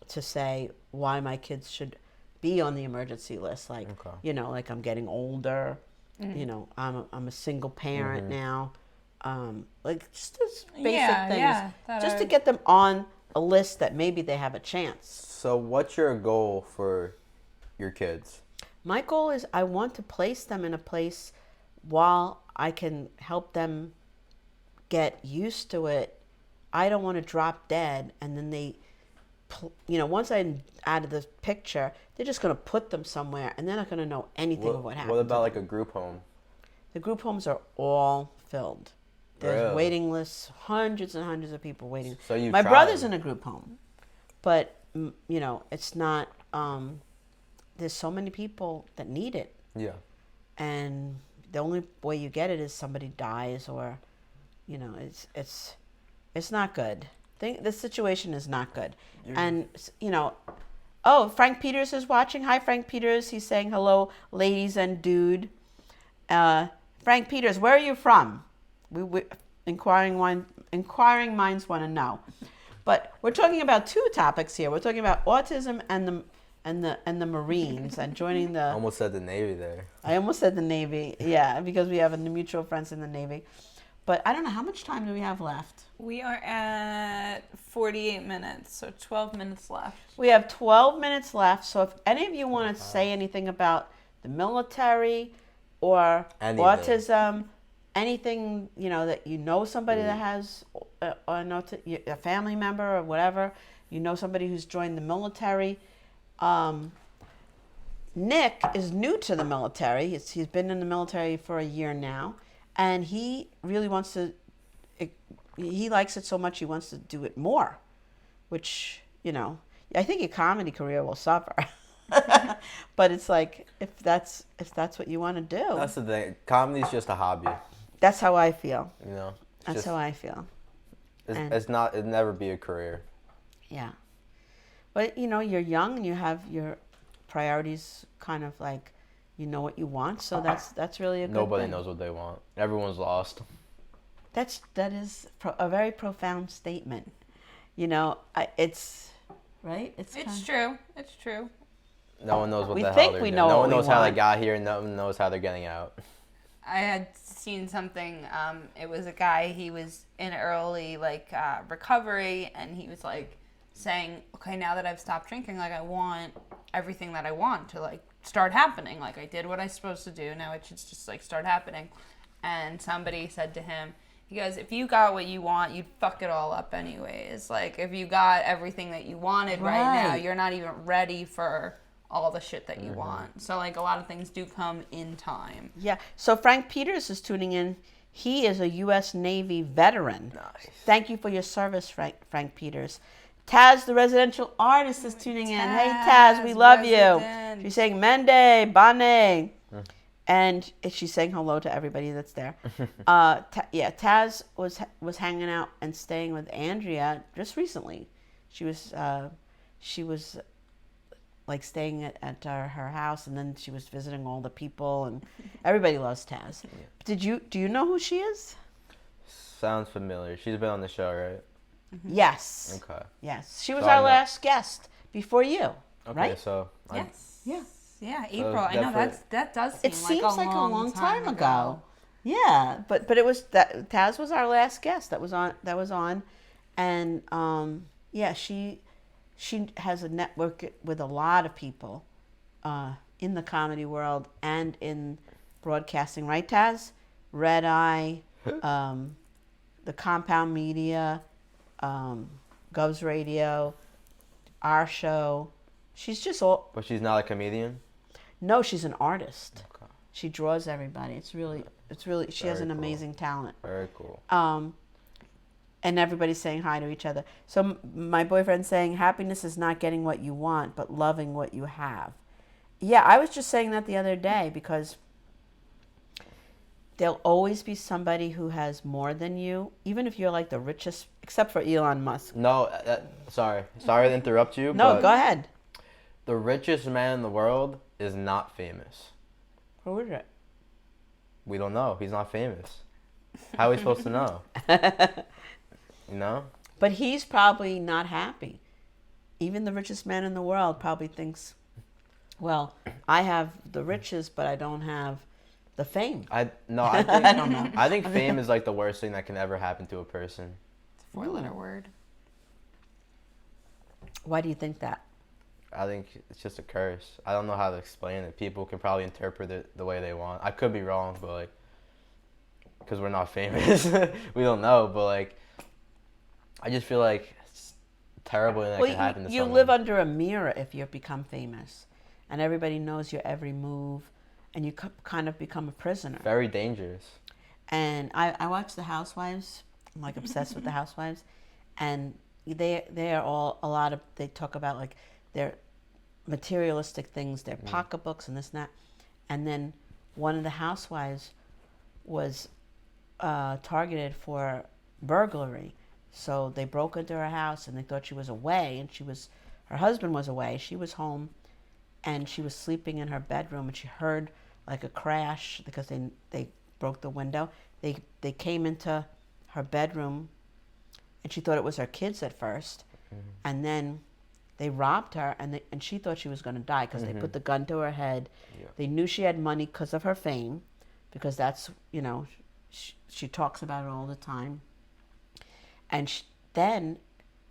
to say why my kids should be on the emergency list. Like, like I'm getting older, I'm a single parent now. Like just those basic things, just to get them on a list that maybe they have a chance. So what's your goal for your kids? My goal is I want to place them in a place while I can help them get used to it. I don't want to drop dead and then they, once I'm out of the picture, they're just going to put them somewhere and they're not going to know anything of what happened. What about like a group home? The group homes are all filled. There's Really? waiting lists, hundreds and hundreds of people waiting. So you've My tried. brother's in a group home, but it's not. There's so many people that need it, Yeah. and the only way you get it is somebody dies or, it's not good. The situation is not good, and Frank Peters is watching. Hi, Frank Peters. He's saying hello, ladies and dude. Frank Peters, where are you from? We inquiring minds want to know. But we're talking about two topics here. We're talking about autism and the Marines and joining the. I almost said the Navy there. I almost said the Navy, yeah, because we have mutual friends in the Navy. But I don't know, how much time do we have left? We are at 48 minutes, so 12 minutes left. We have 12 minutes left. So if any of you want to say anything about the military or autism, anything, that somebody that has a family member or whatever, somebody who's joined the military. Nick is new to the military. He's been in the military for a year now, and he really wants to. He likes it so much he wants to do it more, which I think your comedy career will suffer. But it's like if that's what you want to do. That's the thing. Comedy's just a hobby. That's how I feel. It's how I feel. It'd never be a career. Yeah. But you're young and you have your priorities kind of like what you want, so that's really a good Nobody thing. knows what they want. Everyone's lost. That is a very profound statement. It's right. It's true. It's true. No one knows what We the think hell they're we doing. know No what one we knows how they want. got here. No one knows how they're getting out. I had seen something. It was a guy. He was in early recovery, and he was saying, "Okay, now that I've stopped drinking, I want everything that I want to start happening. I did what I'm supposed to do. Now it should just start happening." And somebody said to him, he goes, "If you got what you want, you'd fuck it all up anyways. If you got everything that you wanted right now, you're not even ready for all the shit that you want. So a lot of things do come in time." Yeah. So Frank Peters is tuning in. He is a U.S. Navy veteran. Nice. Thank you for your service, Frank Peters. Taz, the residential artist, is tuning in. Hey, Taz, we love resident. you. She's saying Mandy, Bane. And she's saying hello to everybody that's there. Taz was hanging out and staying with Andrea just recently. She was staying at her house, and then she was visiting all the people, and everybody loves Taz. Do you know who she is? Sounds familiar. She's been on the show, right? Yes. Okay. Yes. She was So I our know- last guest before you. Okay, Right? so Yes. Yeah. Yeah, April. I know definitely- that does seem It seems like a long time ago. Yeah, but it was that Taz was our last guest that was on, and yeah, she has a network with a lot of people in the comedy world and in broadcasting, right, Taz? Red Eye, the Compound Media, Govs Radio, our show. She's just all. But she's not a comedian? No, she's an artist. Okay. She draws everybody. It's really. She has Very an cool. amazing talent. Very cool. And everybody's saying hi to each other. So my boyfriend's saying happiness is not getting what you want, but loving what you have. Yeah, I was just saying that the other day because there'll always be somebody who has more than you, even if you're like the richest, except for Elon Musk. No, sorry to interrupt you. No, but go ahead. The richest man in the world is not famous. Who is it? We don't know. He's not famous. How are we supposed to know? You know? But he's probably not happy. Even the richest man in the world probably thinks, well, I have the riches, but I don't have the fame. I think, I don't know. I think fame is like the worst thing that can ever happen to a person. It's a 4-letter word. Why do you think that? I think it's just a curse. I don't know how to explain it. People can probably interpret it the way they want. I could be wrong, but like, because we're not famous, we don't know. But like, I just feel like it's terrible and that can happen to you someone. live under a mirror if you become famous, and everybody knows your every move, and you kind of become a prisoner. Very dangerous. And I watch The Housewives. I'm like obsessed with The Housewives, and they are all they talk about like their materialistic things, their pocketbooks and this and that. And then one of the housewives was targeted for burglary. So they broke into her house and they thought she was away, and her husband was away. She was home and she was sleeping in her bedroom, and she heard like a crash because they broke the window. They came into her bedroom and she thought it was her kids at first. And then they robbed her, and she thought she was going to die because they put the gun to her head. Yeah. They knew she had money because of her fame, because that's, she talks about it all the time. And then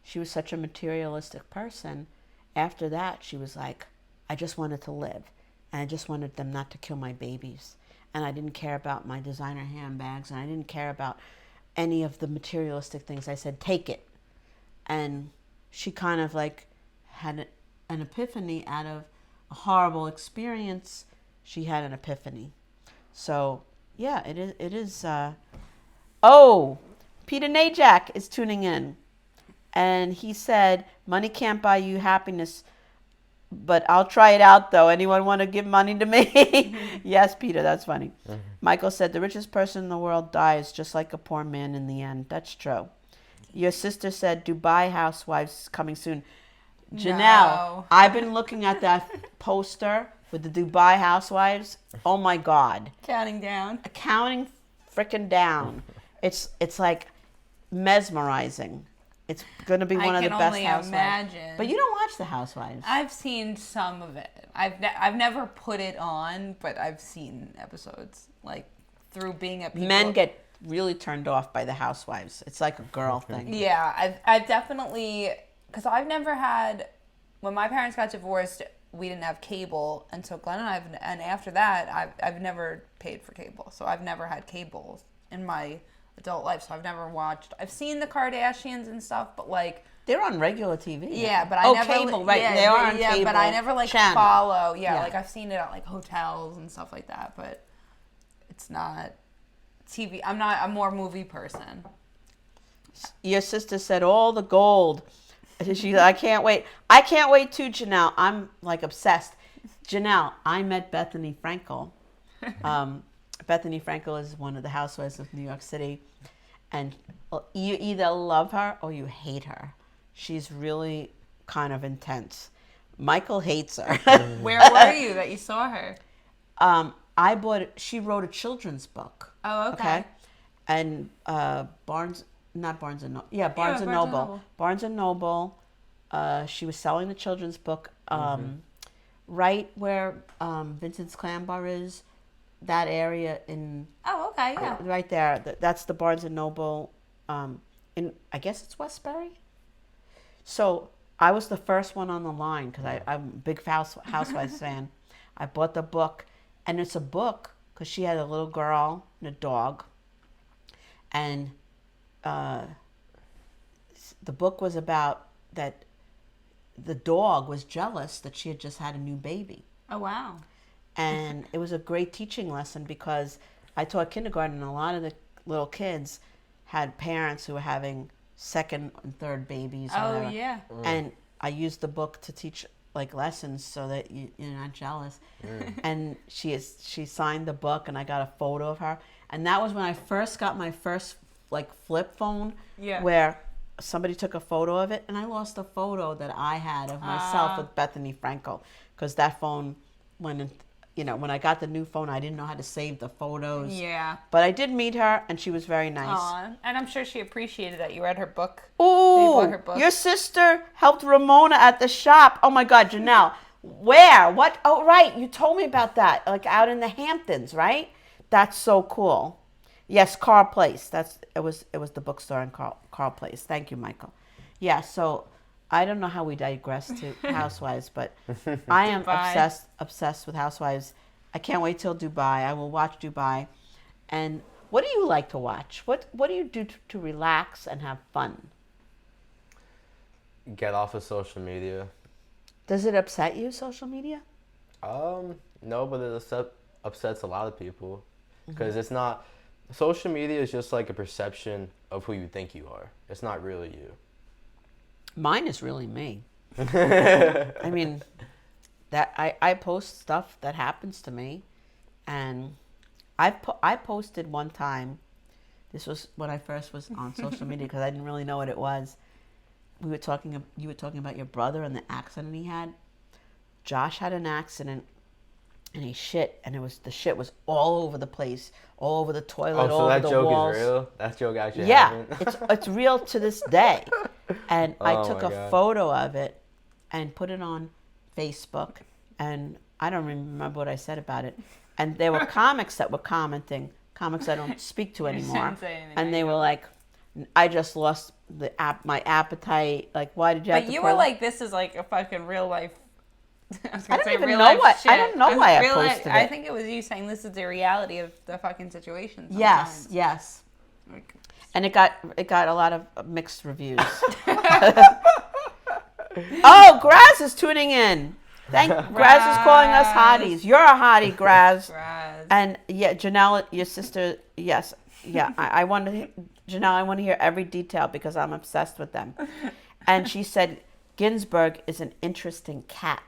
she was such a materialistic person. After that, she was like, I just wanted to live, and I just wanted them not to kill my babies. And I didn't care about my designer handbags, and I didn't care about any of the materialistic things. I said, take it. And she kind of like had an epiphany out of a horrible experience. She had an epiphany. So yeah, it is. Oh, Peter Najak is tuning in, and he said, money can't buy you happiness, but I'll try it out though. Anyone want to give money to me? Yes, Peter, that's funny. Michael said, the richest person in the world dies just like a poor man in the end. That's true. Your sister said Dubai Housewives coming soon. Janelle, No. I've been looking at that poster with the Dubai Housewives. Oh my God. Counting down. Counting frickin' down. It's like mesmerizing. It's going to be one of the best I can only Housewives. imagine. But you don't watch the Housewives. I've seen some of it. I've never put it on, but I've seen episodes, like through being at people. Men get really turned off by the Housewives. It's like a girl thing. Yeah, I've definitely, because I've never had, when my parents got divorced, we didn't have cable, and so Glenn and after that, I've never paid for cable, so I've never had cable in my adult life, so I've never watched. I've seen the Kardashians and stuff, but like, They're on regular TV. yeah, but I never cable, right? Yeah, they are on yeah, cable. but I never like channel. follow. Yeah, Yeah. like I've seen it at like hotels and stuff like that, but it's not TV. I'm more movie person. Your sister said all the gold. I can't wait. I can't wait too, Janelle. I'm like obsessed. Janelle, I met Bethany Frankel. Bethany Frankel is one of the housewives of New York City, and you either love her or you hate her. She's really kind of intense. Michael hates her. Where were you that you saw her? She wrote a children's book. Oh, okay. and Barnes and Noble. Barnes and Noble. She was selling the children's book right where Vincent's Clam Bar is. That area in Okay, yeah. right there. That's the Barnes and Noble. In I guess it's Westbury. So I was the first one on the line because I'm a big Housewives fan. I bought the book, and it's a book because she had a little girl and a dog, and the book was about that the dog was jealous that she had just had a new baby. Oh, wow. And it was a great teaching lesson because I taught kindergarten, and a lot of the little kids had parents who were having second and third babies. Or whatever. Yeah. And I used the book to teach like lessons so that you're not jealous. And she signed the book, and I got a photo of her. And that was when I first got my first like flip phone, where somebody took a photo of it, and I lost a photo that I had of myself with Bethany Frankel because that phone went in. When I got the new phone, I didn't know how to save the photos. Yeah. But I did meet her, and she was very nice. Aw. And I'm sure she appreciated that you read her book. Oh, her book. Your sister helped Ramona at the shop. Oh, my God, Janelle. Where? What? Oh, right. You told me about that. Like out in the Hamptons, right? That's so cool. Yes, Carl Place. It was the bookstore in Carl Place. Thank you, Michael. Yeah, so I don't know how we digress to Housewives, but I am obsessed with Housewives. I can't wait till Dubai. I will watch Dubai. And what do you like to watch? What do you do to relax and have fun? Get off of social media. Does it upset you, social media? No, but it upsets a lot of people because it's not. Social media is just like a perception of who you think you are. It's not really you. Mine is really me. I mean, that I post stuff that happens to me, and I posted one time. This was when I first was on social media because I didn't really know what it was. You were talking about your brother and the accident he had. Josh had an accident, and he shit, and the shit was all over the place, all over the toilet, all over the walls. Oh, so that joke is real? That joke actually happened? Yeah, it's real to this day. And I took a God. photo of it and put it on Facebook, and I don't remember what I said about it. And there were comics that were commenting, comics I don't speak to anymore, and they were like, "I just lost my appetite. Like, why did you?" But you were like, "This is like a fucking real life." I don't even know what. I don't know why I posted it. I think it was you saying this is the reality of the fucking situation. Yes, yes. And it got a lot of mixed reviews. Oh, Graz is tuning in. Graz is calling us hotties. You're a hottie, Graz. And yeah, Janelle, your sister. Yes, yeah. I want to, Janelle. I want to hear every detail because I'm obsessed with them. And she said Ginsberg is an interesting cat.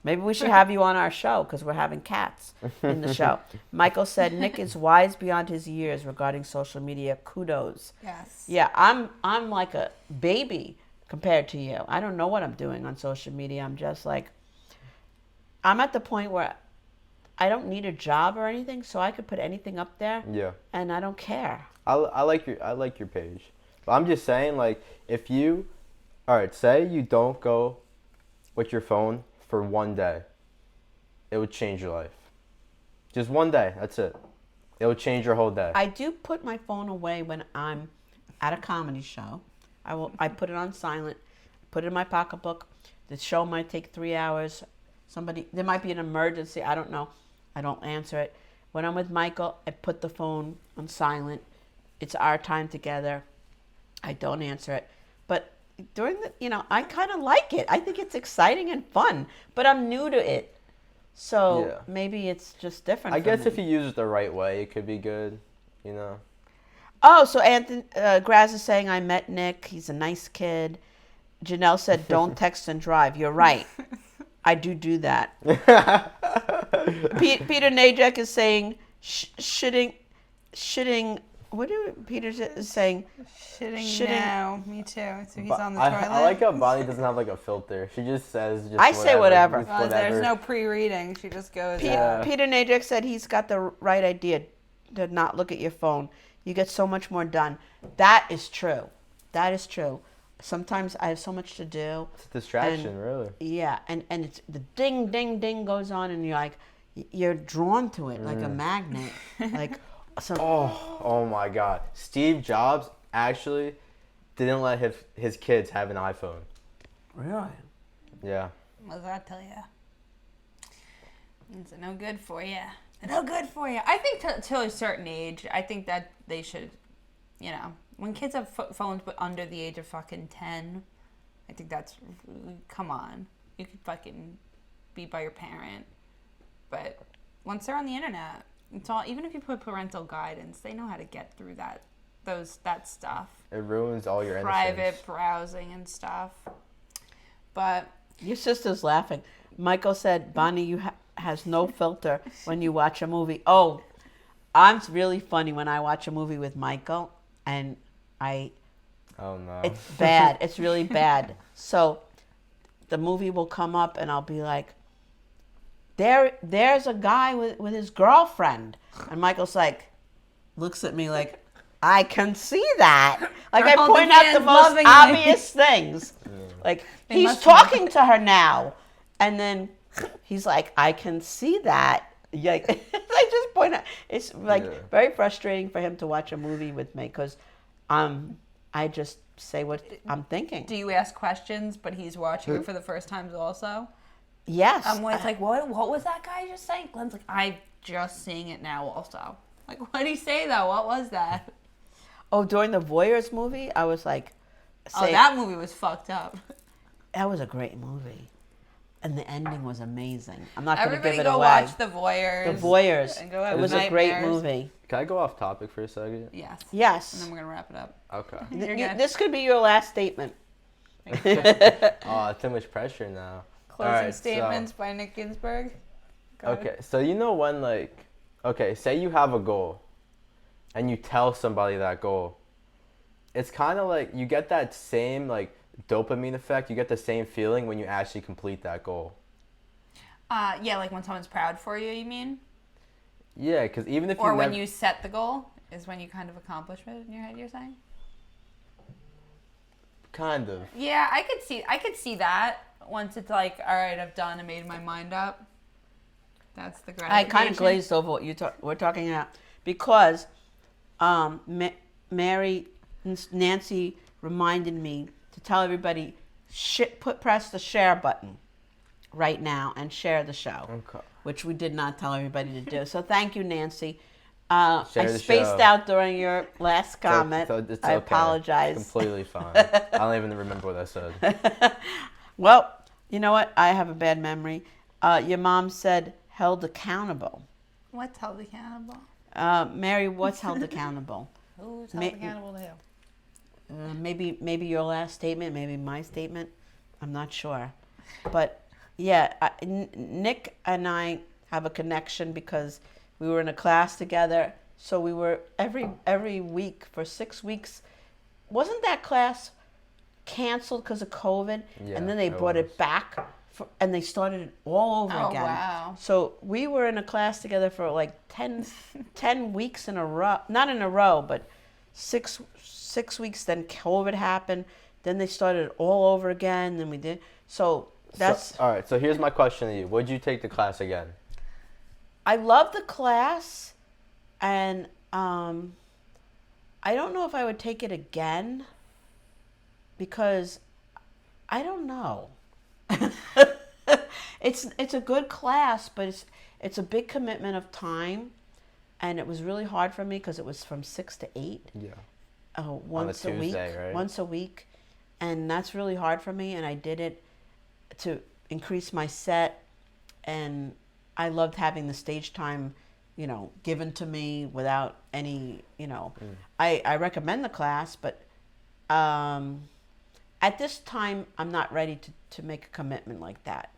Maybe we should have you on our show because we're having cats in the show. Michael said Nick is wise beyond his years regarding social media. Kudos. Yes. Yeah, I'm like a baby compared to you. I don't know what I'm doing on social media. I'm just like, I'm at the point where I don't need a job or anything, so I could put anything up there. Yeah. And I don't care. I like your page. But I'm just saying, like, if you, all right, say you don't go with your phone for one day, it would change your life. Just one day, that's it. It would change your whole day. I do put my phone away when I'm at a comedy show. I put it on silent, put it in my pocketbook. The show might take 3 hours. There might be an emergency, I don't know. I don't answer it. When I'm with Michael, I put the phone on silent. It's our time together. I don't answer it. But during I kind of like it. I think it's exciting and fun, but I'm new to it. So maybe it's just different. I guess if you use it the right way, it could be good, Oh, so Anthony Graz is saying, I met Nick. He's a nice kid. Janelle said, don't text and drive. You're right. I do that. Peter Najek is saying, shitting. What do Peter is saying? Shitting now. Me too. So he's on the toilet. I like how Bonnie doesn't have like a filter. She just says I say whatever. There's no pre-reading. She just goes. Peter Najek said he's got the right idea. to not look at your phone. You get so much more done. That is true. That is true. Sometimes I have so much to do. It's a distraction, and, really. Yeah, and it's the ding, ding, ding goes on, and you're like, you're drawn to it like a magnet. Like, Oh my God. Steve Jobs actually didn't let his kids have an iPhone. Really? Yeah. What does that tell you? It's no good for you. No good for you. I think till a certain age, I think that they should, when kids have phones but under the age of fucking 10, I think that's, come on. You could fucking be by your parent. But once they're on the internet, it's all, even if you put parental guidance, they know how to get through that stuff. It ruins all your Private innocence. browsing and stuff. But Your sister's laughing. Michael said, Bonnie, has no filter when you watch a movie. Oh, I'm really funny when I watch a movie with Michael, and Oh no. it's bad. It's really bad. So the movie will come up, and I'll be like, there's a guy with his girlfriend. And Michael's like, looks at me like, I can see that. Like, I All the point out the fans most lovingly. obvious things. Like, They he's must talking to her now. And then he's like, I can see that. Yeah, I just point out. It's like very frustrating for him to watch a movie with me because I just say what I'm thinking. do you ask questions, but he's watching it for the first time also? Yes. I'm always like, what was that guy just saying? Glenn's like, I'm just seeing it now also. Like, what did he say though? What was that? Oh, during the Voyeurs movie, I was like, That movie was fucked up. that was a great movie. And the ending was amazing. I'm not going to Everybody give it go away. watch The Voyeurs. The Voyeurs. And go have It was a great nightmares. movie. Can I go off topic for a second? Yes. And Yes. then we're going to wrap it up. Okay. You're good. This could be your last statement. Oh, too much pressure now. Closing Alright, statements by Nick Ginsberg. Go ahead. Okay, so when say you have a goal and you tell somebody that goal, it's kind of like you get that same like dopamine effect. You get the same feeling when you actually complete that goal. Yeah, like when someone's proud for you, you mean? Yeah, because even if Or you when never, you set the goal is when you kind of accomplish it in your head, you're saying? kind of. Yeah, I could see that once it's like, all right, I've done and made my mind up. That's the I gratification. kind of glazed over what we're talking about because Nancy reminded me to tell everybody press the share button right now and share the show, Okay. which we did not tell everybody to do. So thank you, Nancy. I Share the spaced show. out during your last comment. So it's I okay. apologize. It's completely fine. I don't even remember what I said. Well, you know what? I have a bad memory. Your mom said held accountable. What's held accountable? Mary, what's held accountable? Who's held accountable to who? Maybe your last statement, maybe my statement. I'm not sure. But yeah, Nick and I have a connection because we were in a class together. So we were every week for 6 weeks. Wasn't that class canceled because of COVID? Yeah, And then they brought it back and they started it all over Oh, again. wow. So we were in a class together for like 10 weeks in a row. Not in a row, but six weeks. Then COVID happened. Then they started it all over again. Then we did. So that's... all right, so here's my question to you. Would you take the class again? I love the class, and I don't know if I would take it again because I don't know. It's a good class, but it's a big commitment of time, and it was really hard for me because it was from 6 to 8. Yeah. Once a week. Tuesday, right? Once a week, and that's really hard for me. And I did it to increase my set, and I loved having the stage time, given to me without any, I recommend the class, but at this time, I'm not ready to make a commitment like that.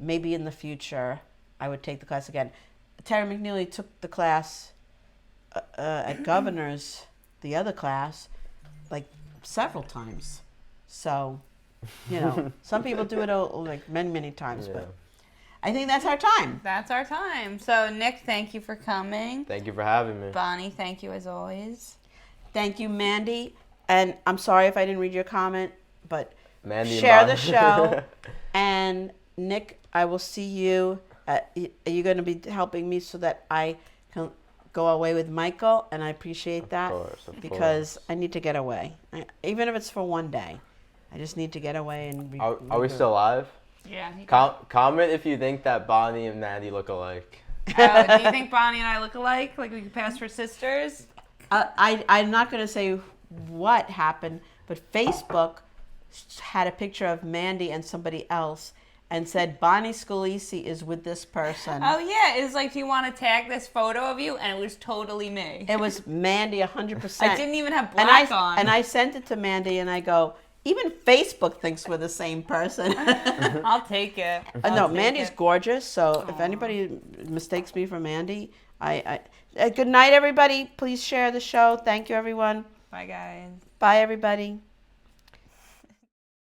Maybe in the future, I would take the class again. Terry McNeely took the class at Governor's, the other class, like several times. So, some people do it like many, many times, Yeah. but I think that's our time. That's our time. So, Nick, thank you for coming. Thank you for having me. Bonnie, thank you as always. Thank you, Mandy. And I'm sorry if I didn't read your comment, but Mandy share and the Bonnie. show. And Nick, I will see you. Are you going to be helping me so that I can go away with Michael? And I appreciate that Of because course. I need to get away. Even if it's for one day. I just need to get away and Are we still live? Yeah. Comment if you think that Bonnie and Mandy look alike. Do you think Bonnie and I look alike? Like we could pass for sisters? I'm not going to say what happened, but Facebook had a picture of Mandy and somebody else and said Bonnie Scalisi is with this person. Oh, yeah. It's like, do you want to tag this photo of you? And it was totally me. It was Mandy 100%. I didn't even have black on. And I sent it to Mandy and I go, even Facebook thinks we're the same person. I'll take it. No, Mandy's gorgeous. So if anybody mistakes me for Mandy, good night, everybody. Please share the show. Thank you, everyone. Bye, guys. Bye, everybody.